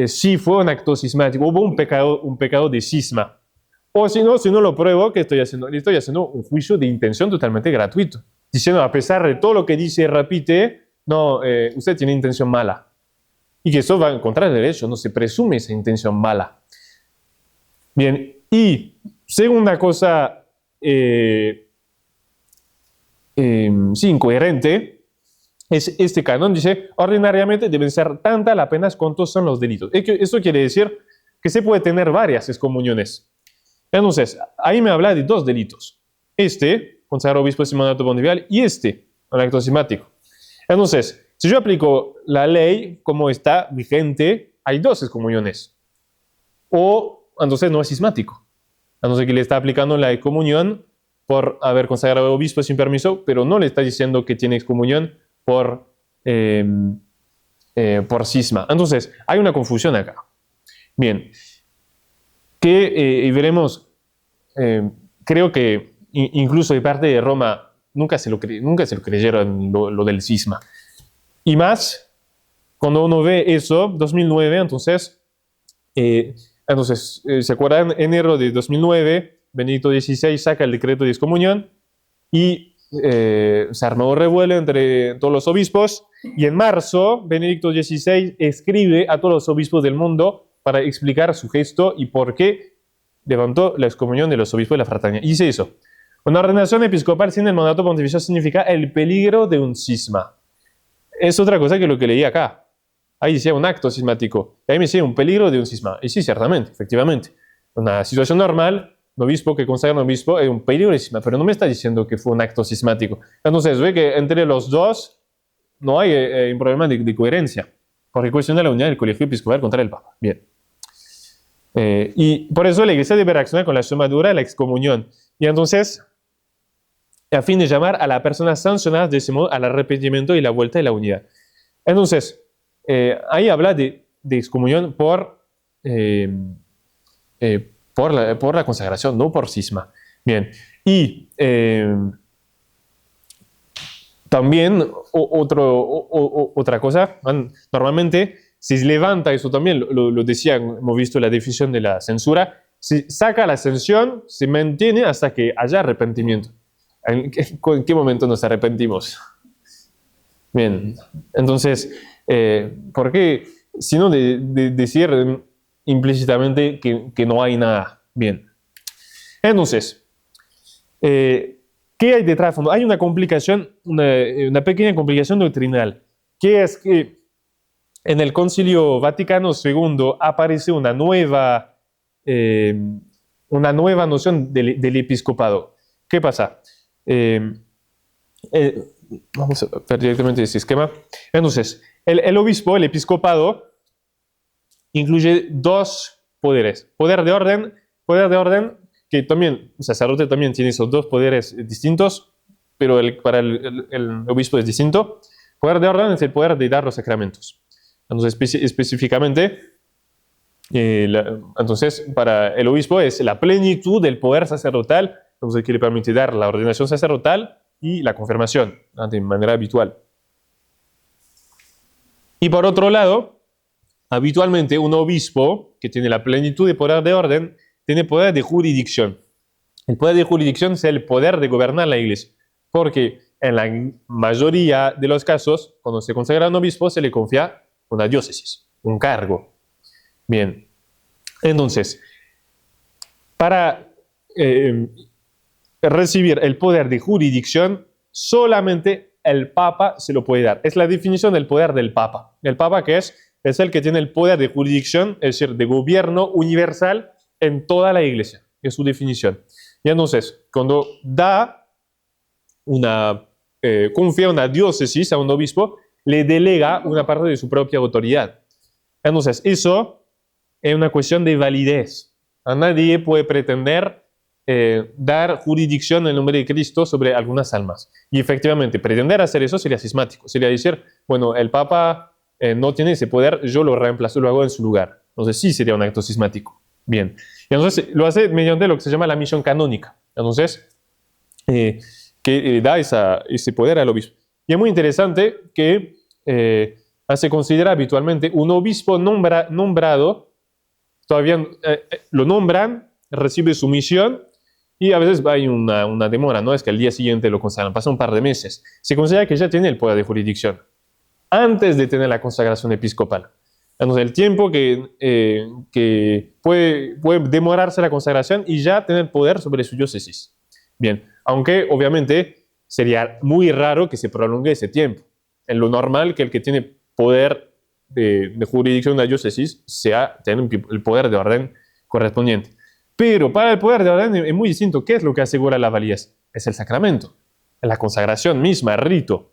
S1: sí fue un acto cismático, hubo un pecado de cisma. O si no lo pruebo, ¿qué estoy haciendo? Estoy haciendo un juicio de intención totalmente gratuito. Diciendo, a pesar de todo lo que dice y repite, no, usted tiene intención mala. Y que eso va en contra del derecho, no se presume esa intención mala. Bien, y segunda cosa, incoherente, es este canon, dice, ordinariamente deben ser tantas las penas cuantos son los delitos. Eso quiere decir que se puede tener varias excomuniones. Entonces, ahí me habla de dos delitos. Consagrar obispo y mandato pontifical, y un acto cismático. Entonces, si yo aplico la ley como está vigente, hay dos excomuniones. O, entonces, no es cismático. Entonces, que le está aplicando la excomunión por haber consagrado obispo sin permiso, pero no le está diciendo que tiene excomunión por cisma. Entonces, hay una confusión acá. Bien, y veremos, creo que incluso de parte de Roma nunca se lo creyeron lo del cisma. Y más, cuando uno ve eso, 2009, entonces, ¿se acuerdan? En enero de 2009, Benedicto XVI saca el decreto de excomunión y se armó un revuelo entre todos los obispos, y en marzo Benedicto XVI escribe a todos los obispos del mundo para explicar su gesto y por qué levantó la excomunión de los obispos de la fraternidad. Y dice eso: una ordenación episcopal sin el mandato pontificio significa el peligro de un cisma. Es otra cosa que lo que leí acá. Ahí decía un acto cismático, y ahí me decía un peligro de un cisma. Y sí, ciertamente, efectivamente. Una situación normal, un obispo que consagra un obispo es un peligro de cisma, pero no me está diciendo que fue un acto cismático. Entonces, ve que entre los dos no hay un problema de coherencia, porque cuestiona la unidad del colegio episcopal contra el Papa. Bien. Y por eso la Iglesia debe reaccionar con la extremadura de la excomunión. Y entonces, a fin de llamar a las personas sancionadas de ese modo al arrepentimiento y la vuelta de la unidad. Entonces, ahí habla de excomunión por la consagración, no por cisma. Bien, y también otra cosa, normalmente se levanta, eso también lo decía, hemos visto la definición de la censura, se saca la sanción, se mantiene hasta que haya arrepentimiento. ¿En qué momento nos arrepentimos? Bien, entonces, ¿por qué? Sino de decir implícitamente que no hay nada. Bien. Entonces, ¿qué hay detrás de fondo? Hay una complicación, una pequeña complicación doctrinal, que es que en el Concilio Vaticano II aparece una nueva noción del episcopado. ¿Qué pasa? Vamos a ver directamente este esquema. Entonces, el obispo, el episcopado, incluye dos poderes. Poder de orden que también, el sacerdote también tiene esos dos poderes distintos, pero para el obispo es distinto. Poder de orden es el poder de dar los sacramentos. Entonces, específicamente, entonces, para el obispo es la plenitud del poder sacerdotal, entonces que le permite dar la ordenación sacerdotal y la confirmación, ¿no?, de manera habitual. Y por otro lado, habitualmente un obispo que tiene la plenitud de poder de orden, tiene poder de jurisdicción. El poder de jurisdicción es el poder de gobernar la iglesia, porque en la mayoría de los casos, cuando se consagra un obispo, se le confía una diócesis, un cargo. Bien, entonces, para recibir el poder de jurisdicción, solamente el Papa se lo puede dar. Es la definición del poder del Papa. El Papa, que es el que tiene el poder de jurisdicción, es decir, de gobierno universal en toda la iglesia. Es su definición. Y entonces, cuando confía una diócesis a un obispo, le delega una parte de su propia autoridad. Entonces, eso es una cuestión de validez. A nadie puede pretender dar jurisdicción en el nombre de Cristo sobre algunas almas. Y efectivamente, pretender hacer eso sería cismático. Sería decir, bueno, el Papa no tiene ese poder, yo lo reemplazo, lo hago en su lugar. Entonces sí sería un acto cismático. Bien. Y entonces lo hace mediante lo que se llama la misión canónica. Entonces, que da ese poder al obispo. Y es muy interesante que se considera habitualmente un obispo nombrado, todavía lo nombran, recibe su misión, y a veces hay una demora, no es que al día siguiente lo consagran, pasa un par de meses. Se considera que ya tiene el poder de jurisdicción antes de tener la consagración episcopal. Entonces, el tiempo que puede demorarse la consagración y ya tener poder sobre su diócesis. Bien, aunque obviamente sería muy raro que se prolongue ese tiempo. En lo normal, que el que tiene poder de jurisdicción de la diócesis tiene el poder de orden correspondiente. Pero para el poder de orden es muy distinto. ¿Qué es lo que asegura la validez? Es el sacramento, la consagración misma, el rito.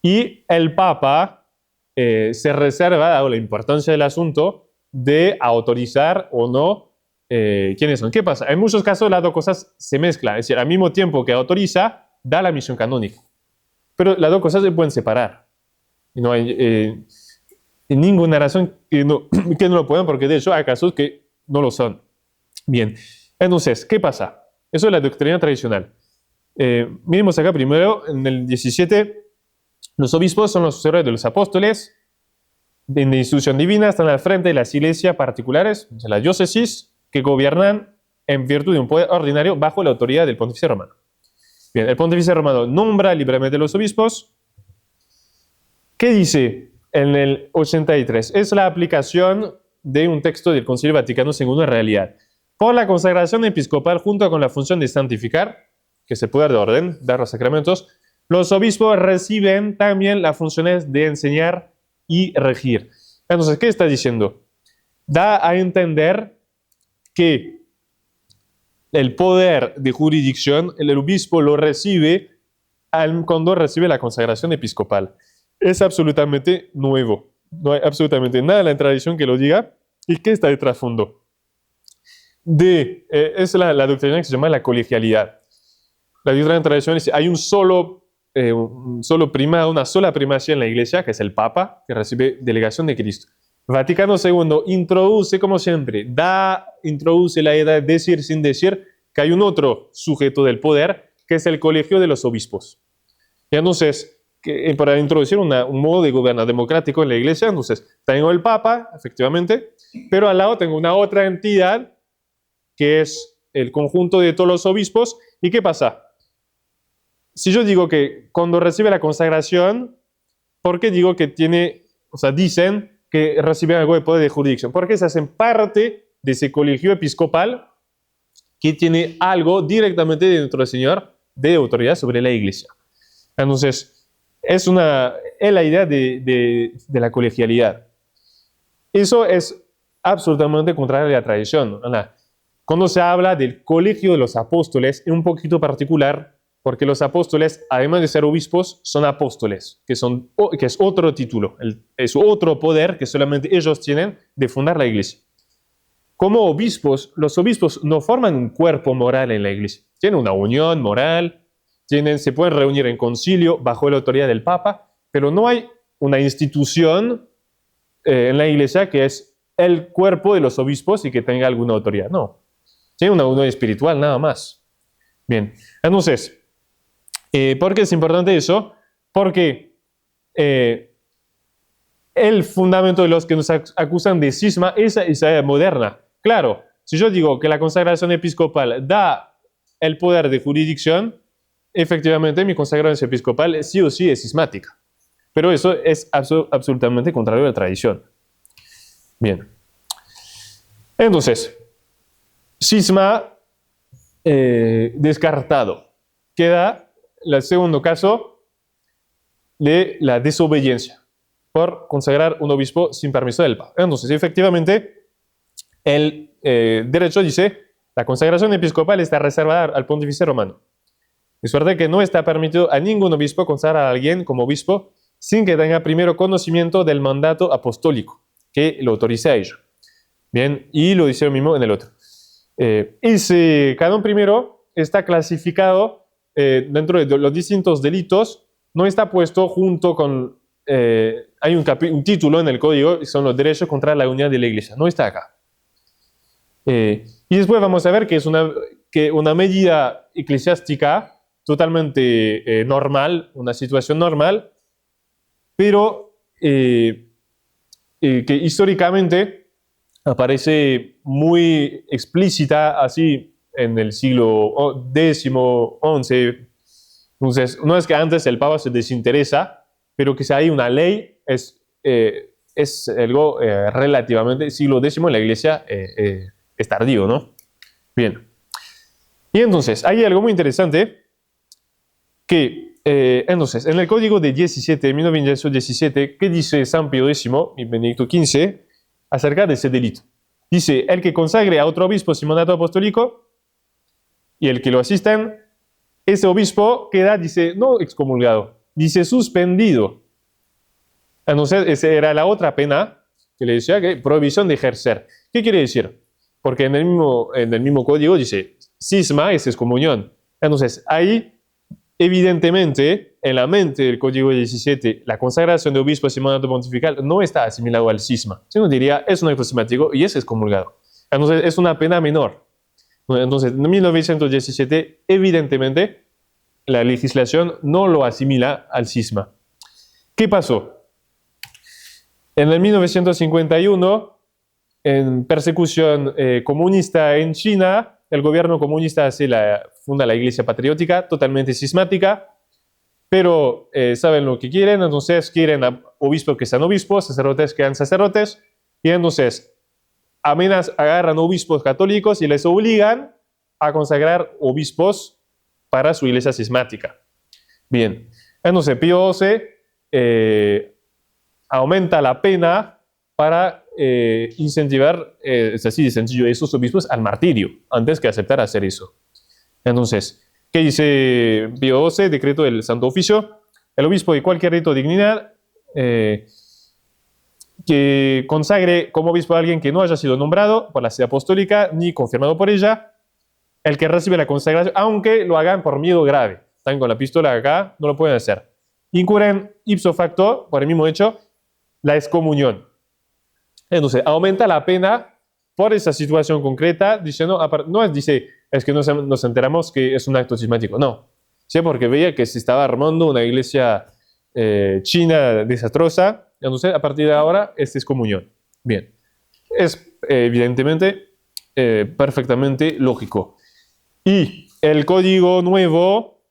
S1: Y el Papa se reserva, dado la importancia del asunto, de autorizar o no quiénes son. ¿Qué pasa? En muchos casos las dos cosas se mezclan. Es decir, al mismo tiempo que autoriza, da la misión canónica. Pero las dos cosas se pueden separar. Y no hay ninguna razón que no lo puedan, porque de hecho hay casos que no lo son. Bien, entonces, ¿qué pasa? Eso es la doctrina tradicional. Miremos acá primero, en el 17, los obispos son los sucesores de los apóstoles, en la institución divina están al frente de las iglesias particulares, de la diócesis, que gobiernan en virtud de un poder ordinario bajo la autoridad del pontífice romano. Bien, el pontífice romano nombra libremente los obispos. ¿Qué dice en el 83? Es la aplicación de un texto del Concilio Vaticano II en realidad. Por la consagración episcopal, junto con la función de santificar, que es el poder de orden, dar los sacramentos, los obispos reciben también las funciones de enseñar y regir. Entonces, ¿qué está diciendo? Da a entender que el poder de jurisdicción, el obispo lo recibe cuando recibe la consagración episcopal. Es absolutamente nuevo. No hay absolutamente nada en la tradición que lo diga. ¿Y qué está de trasfondo? Es la doctrina que se llama la colegialidad. La doctrina tradicional dice hay una sola primacía en la iglesia, que es el Papa, que recibe delegación de Cristo. Vaticano II introduce, como siempre, introduce la idea de decir sin decir que hay un otro sujeto del poder, que es el colegio de los obispos. Y entonces, para introducir un modo de gobernar democrático en la iglesia, entonces tengo el Papa, efectivamente, pero al lado tengo una otra entidad, que es el conjunto de todos los obispos. ¿Y qué pasa? Si yo digo que cuando recibe la consagración, ¿por qué digo que dicen que reciben algo de poder de jurisdicción? Porque se hacen parte de ese colegio episcopal que tiene algo directamente de nuestro Señor de autoridad sobre la iglesia. Entonces, es la idea de la colegialidad. Eso es absolutamente contrario a la tradición, ¿verdad? Cuando se habla del colegio de los apóstoles, es un poquito particular, porque los apóstoles, además de ser obispos, son apóstoles, que es otro título, es otro poder que solamente ellos tienen de fundar la iglesia. Como obispos, los obispos no forman un cuerpo moral en la iglesia. Tienen una unión moral, se pueden reunir en concilio bajo la autoridad del Papa, pero no hay una institución en la iglesia que es el cuerpo de los obispos y que tenga alguna autoridad. No, tiene una unión espiritual nada más. Bien, entonces, ¿por qué es importante eso? Porque el fundamento de los que nos acusan de cisma es esa moderna. Claro, si yo digo que la consagración episcopal da el poder de jurisdicción, efectivamente mi consagración episcopal sí o sí es cismática. Pero eso es absolutamente contrario a la tradición. Bien. Entonces, cisma descartado. Queda el segundo caso de la desobediencia por consagrar un obispo sin permiso del Papa. Entonces, efectivamente, el derecho dice, la consagración episcopal está reservada al pontífice romano. De suerte que no está permitido a ningún obispo consagrar a alguien como obispo sin que tenga primero conocimiento del mandato apostólico, que lo autorice a ello. Bien, y lo dice lo mismo en el otro. Ese canon primero está clasificado dentro de los distintos delitos, no está puesto junto con... hay un título en el código, que son los derechos contra la unidad de la iglesia, no está acá. Y después vamos a ver que es una medida eclesiástica totalmente normal, una situación normal, pero que históricamente aparece muy explícita así en el siglo X, XI. Entonces, no es que antes el Papa se desinteresa, pero que si hay una ley es algo relativamente, siglo X en la Iglesia es tardío, ¿no? Bien. Y entonces, hay algo muy interesante que, entonces, en el Código de 1917, ¿qué dice San Pío X y Benedicto XV acerca de ese delito? Dice, el que consagre a otro obispo sin mandato apostólico y el que lo asistan, ese obispo queda, dice, no excomulgado, dice suspendido. Entonces, esa era la otra pena que le decía, que prohibición de ejercer. ¿Qué quiere decir? Porque en el mismo código dice, cisma es excomunión. Entonces, ahí, evidentemente, en la mente del código 17, la consagración de obispo sin mandato pontifical no está asimilado al cisma. Sino diría, es un acto cismático y es excomulgado. Entonces, es una pena menor. Entonces, en 1917, evidentemente, la legislación no lo asimila al cisma. ¿Qué pasó? En el 1951, en persecución comunista en China, el gobierno comunista funda la Iglesia Patriótica, totalmente cismática, pero saben lo que quieren, entonces quieren a obispos que sean obispos, sacerdotes que sean sacerdotes, y entonces agarran obispos católicos y les obligan a consagrar obispos para su iglesia cismática. Bien, entonces Pío XI aumenta la pena para incentivar, es así de sencillo, esos obispos al martirio, antes que aceptar hacer eso. Entonces, ¿qué dice Pío XI? Decreto del Santo Oficio. El obispo de cualquier rito o dignidad que consagre como obispo a alguien que no haya sido nombrado por la sede apostólica ni confirmado por ella, el que recibe la consagración, aunque lo hagan por miedo grave, están con la pistola acá, no lo pueden hacer, incurren ipso facto, por el mismo hecho, la excomunión. Entonces, aumenta la pena por esa situación concreta, diciendo, no dice, es que nos enteramos que es un acto cismático, no, ¿sí? Porque veía que se estaba armando una iglesia china desastrosa. Entonces, a partir de ahora, esta es comunión. Bien. Es evidentemente perfectamente lógico. Y el código nuevo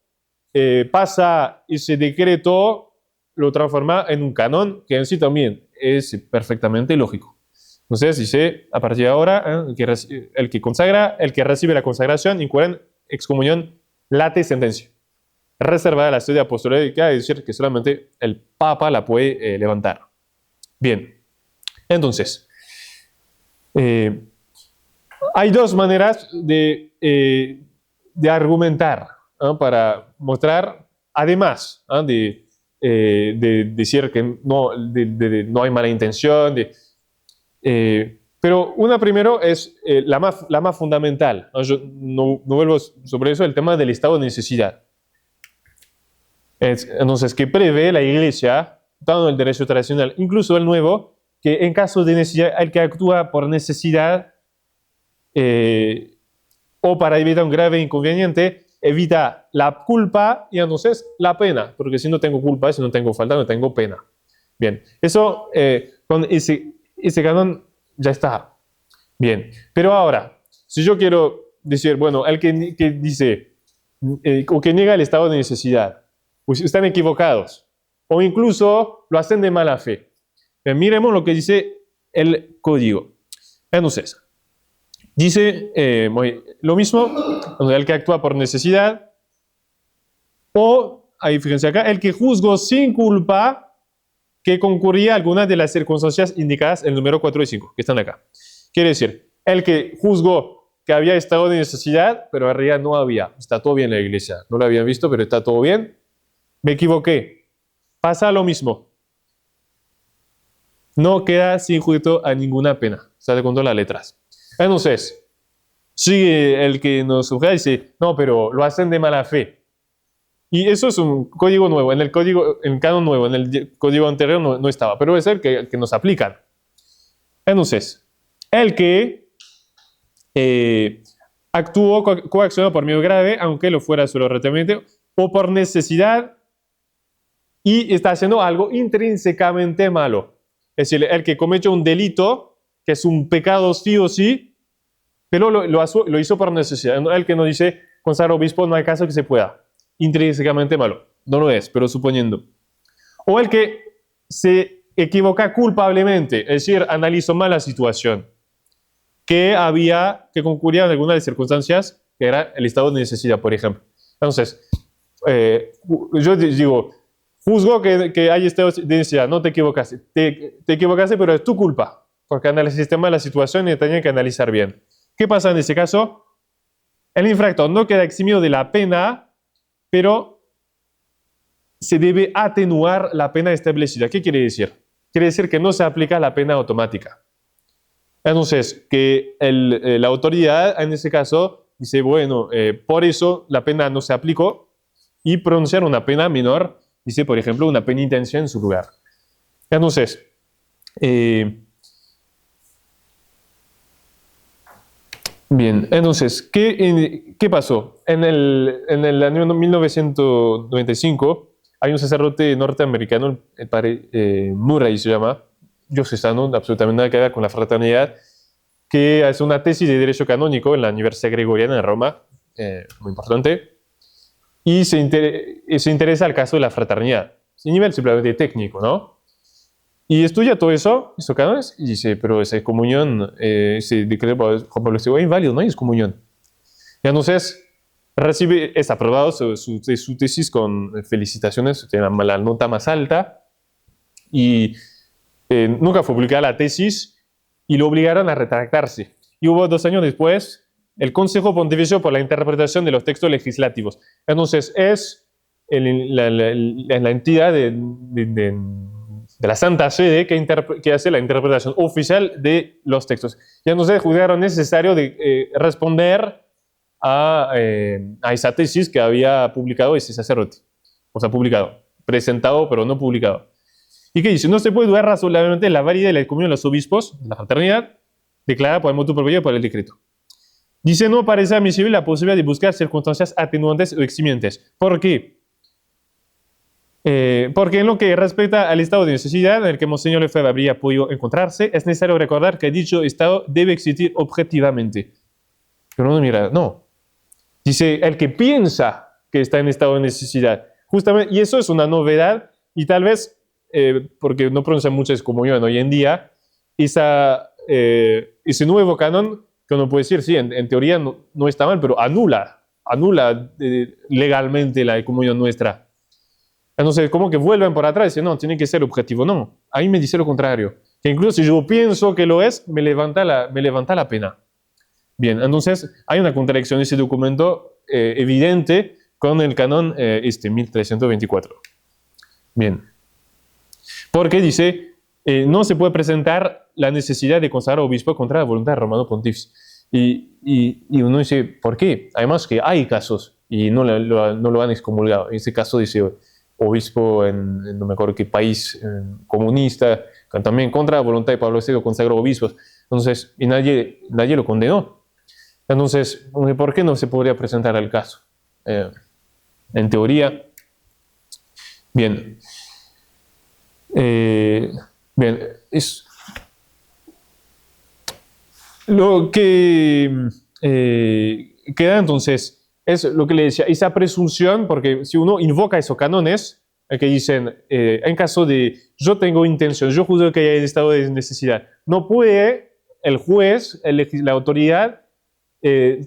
S1: pasa ese decreto, lo transforma en un canon, que en sí también es perfectamente lógico. Entonces, dice, a partir de ahora, el que consagra, el que recibe la consagración, incurre en excomunión late sentencia. Reservada a la sede apostólica, es decir, que solamente el Papa la puede levantar. Bien, entonces, Eh, Hay dos maneras de argumentar, ¿no? Para mostrar, además, ¿no? De decir que no, no hay mala intención. Pero una primero es la más fundamental, ¿no? Yo no vuelvo sobre eso, el tema del estado de necesidad. Entonces, que prevé la Iglesia, tanto el derecho tradicional, incluso el nuevo, que en caso de necesidad, el que actúa por necesidad o para evitar un grave inconveniente, evita la culpa y entonces la pena, porque si no tengo culpa, si no tengo falta, no tengo pena. Bien, eso con ese canon ya está. Bien, pero ahora, si yo quiero decir, bueno, el que dice o que niega el estado de necesidad, pues están equivocados, o incluso lo hacen de mala fe. Bien, miremos lo que dice el código. Entonces, dice lo mismo, el que actúa por necesidad, o, ahí fíjense acá, el que juzgó sin culpa que concurría a algunas de las circunstancias indicadas en el número 4 y 5, que están acá. Quiere decir, el que juzgó que había estado de necesidad, pero en realidad no había. Está todo bien en la iglesia. No lo habían visto, pero está todo bien. Me equivoqué. Pasa lo mismo. No queda sin juicio a ninguna pena. Sale con todas las letras. Entonces, sigue el que nos sugiere y dice, no, pero lo hacen de mala fe. Y eso es un código nuevo. En el canon nuevo, en el código anterior no estaba, pero es el que nos aplican. Entonces, el que actuó coaccionado por medio grave, aunque lo fuera solo relativamente, o por necesidad, y está haciendo algo intrínsecamente malo. Es decir, el que cometió un delito, que es un pecado sí o sí, pero lo hizo por necesidad. El que no dice, consagro obispo, no hay caso que se pueda. Intrínsecamente malo. No lo es, pero suponiendo. O el que se equivoca culpablemente, es decir, analizó mal la situación, que concurría en alguna de las circunstancias, que era el estado de necesidad, por ejemplo. Entonces, yo digo, juzgo que hay estado de necesidad, no te equivocaste. Te equivocaste, pero es tu culpa, porque analizaste mal la situación y tenía que analizar bien. ¿Qué pasa en ese caso? El infractor no queda eximido de la pena, pero se debe atenuar la pena establecida. ¿Qué quiere decir? Quiere decir que no se aplica la pena automática. Entonces, que la autoridad en ese caso dice, bueno, por eso la pena no se aplicó y pronunciar una pena menor, dice, por ejemplo, una penitencia en su lugar. Entonces, bien, entonces, ¿qué pasó? En el año 1995 hay un sacerdote norteamericano, el padre Murray se llama, diocesano, absolutamente nada que ver con la fraternidad, que hace una tesis de Derecho Canónico en la Universidad Gregoriana de Roma, muy importante, y se interesa al caso de la fraternidad, a nivel simplemente técnico, ¿no? Y estudia todo eso, esos cánones, y dice, pero esa comunión, ese decreto por Juan Pablo II es inválido, no es comunión. Y entonces es aprobado su tesis con felicitaciones, tiene la nota más alta, y nunca fue publicada la tesis, y lo obligaron a retractarse. Y hubo 2 años después el Consejo Pontificio por la Interpretación de los Textos Legislativos. Entonces es la entidad de la Santa Sede que hace la interpretación oficial de los textos. Y entonces juzgaron necesario responder a esa tesis que había publicado ese sacerdote. O sea, publicado, presentado, pero no publicado. ¿Y qué dice? No se puede dudar razonablemente de la validez de la comunión de los obispos, de la fraternidad, declarada por el motu propio por el decreto. Dice, no parece admisible la posibilidad de buscar circunstancias atenuantes o eximientes. ¿Por qué? Porque en lo que respecta al estado de necesidad en el que Monseñor Lefebvre habría podido encontrarse, es necesario recordar que dicho estado debe existir objetivamente. Pero no, mira, no. Dice, el que piensa que está en estado de necesidad. Justamente, y eso es una novedad, y tal vez, porque no pronuncian mucho excomunión hoy en día, ese nuevo canon, que uno puede decir, sí, en teoría no está mal, pero anula legalmente la comunión nuestra. Entonces, como que vuelven por atrás y dicen, no, tiene que ser objetivo. No, ahí me dice lo contrario. que incluso si yo pienso que lo es, me levanta la pena. Bien, entonces hay una contradicción en ese documento evidente con el canon 1324. Bien, porque dice, no se puede presentar la necesidad de consagrar obispo contra la voluntad de Romano Pontífice. Y uno dice, ¿por qué? Además que hay casos, y no lo han excomulgado. En este caso dice, obispo en no me acuerdo qué país comunista, también contra la voluntad de Pablo VI consagró obispos. Entonces, y nadie lo condenó. Entonces, ¿por qué no se podría presentar el caso? En teoría, bien, es lo que queda entonces, es lo que le decía, esa presunción, porque si uno invoca esos cánones que dicen, en caso de yo tengo intención, yo juzgo que hay estado de necesidad, no puede el juez, la autoridad,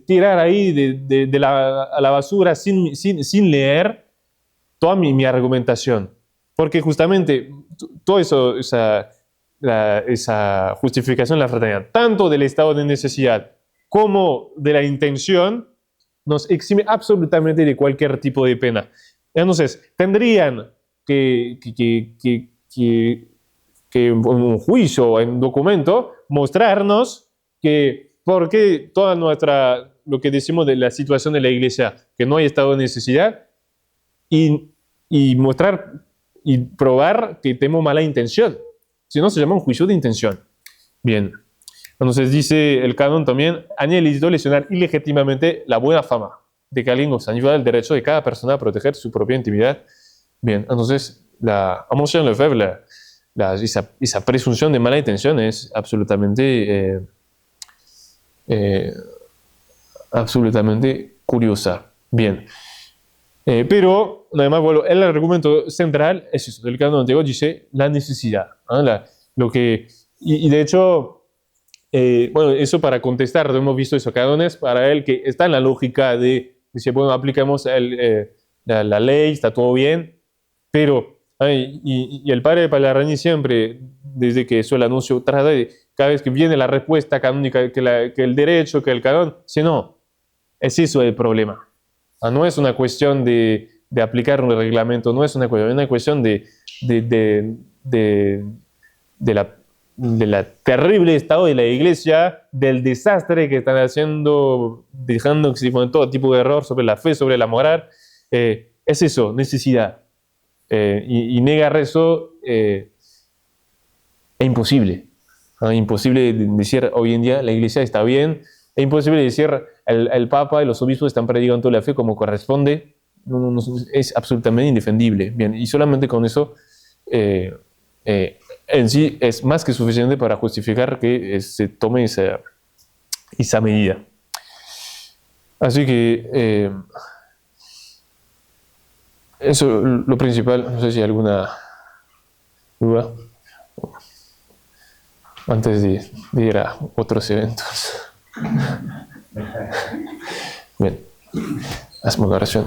S1: tirar ahí a la basura sin leer toda mi argumentación. Porque justamente todo eso, esa justificación de la fraternidad, tanto del estado de necesidad como de la intención, nos exime absolutamente de cualquier tipo de pena. Entonces, tendrían que en un juicio o en un documento mostrarnos que porque toda lo que decimos de la situación de la iglesia, que no hay estado de necesidad, y mostrar y probar que tenemos mala intención. Si no, se llama un juicio de intención. Bien. Entonces dice el canon también, añade ilícito lesionar ilegítimamente la buena fama de que alguien nos ayuda al derecho de cada persona a proteger su propia intimidad. Bien, entonces la Monsieur Lefebvre, esa presunción de mala intención es absolutamente curiosa. Bien. Pero, además, bueno, el argumento central es eso, del canon antiguo dice la necesidad. Y de hecho, bueno, eso para contestar, hemos visto esos cánones, para él que está en la lógica de decir, bueno, aplicamos la ley, está todo bien, pero, y el padre de Pallarani siempre, desde que hizo el anuncio, trata de, cada vez que viene la respuesta canónica, que el derecho, que el canon, dice, no, es eso el problema. No es una cuestión de aplicar un reglamento, no es una cuestión de la terrible estado de la iglesia, del desastre que están haciendo, dejando que se pone todo tipo de error sobre la fe, sobre la moral. Es eso, necesidad. Y negar eso es imposible. Imposible decir hoy en día la iglesia está bien. Es imposible decir el Papa y los obispos están predicando la fe como corresponde. No, es absolutamente indefendible. Bien, y solamente con eso en sí es más que suficiente para justificar que se tome esa medida. Así que eso lo principal. No sé si hay alguna duda antes de ir a otros eventos. Bien, hacemos la oración.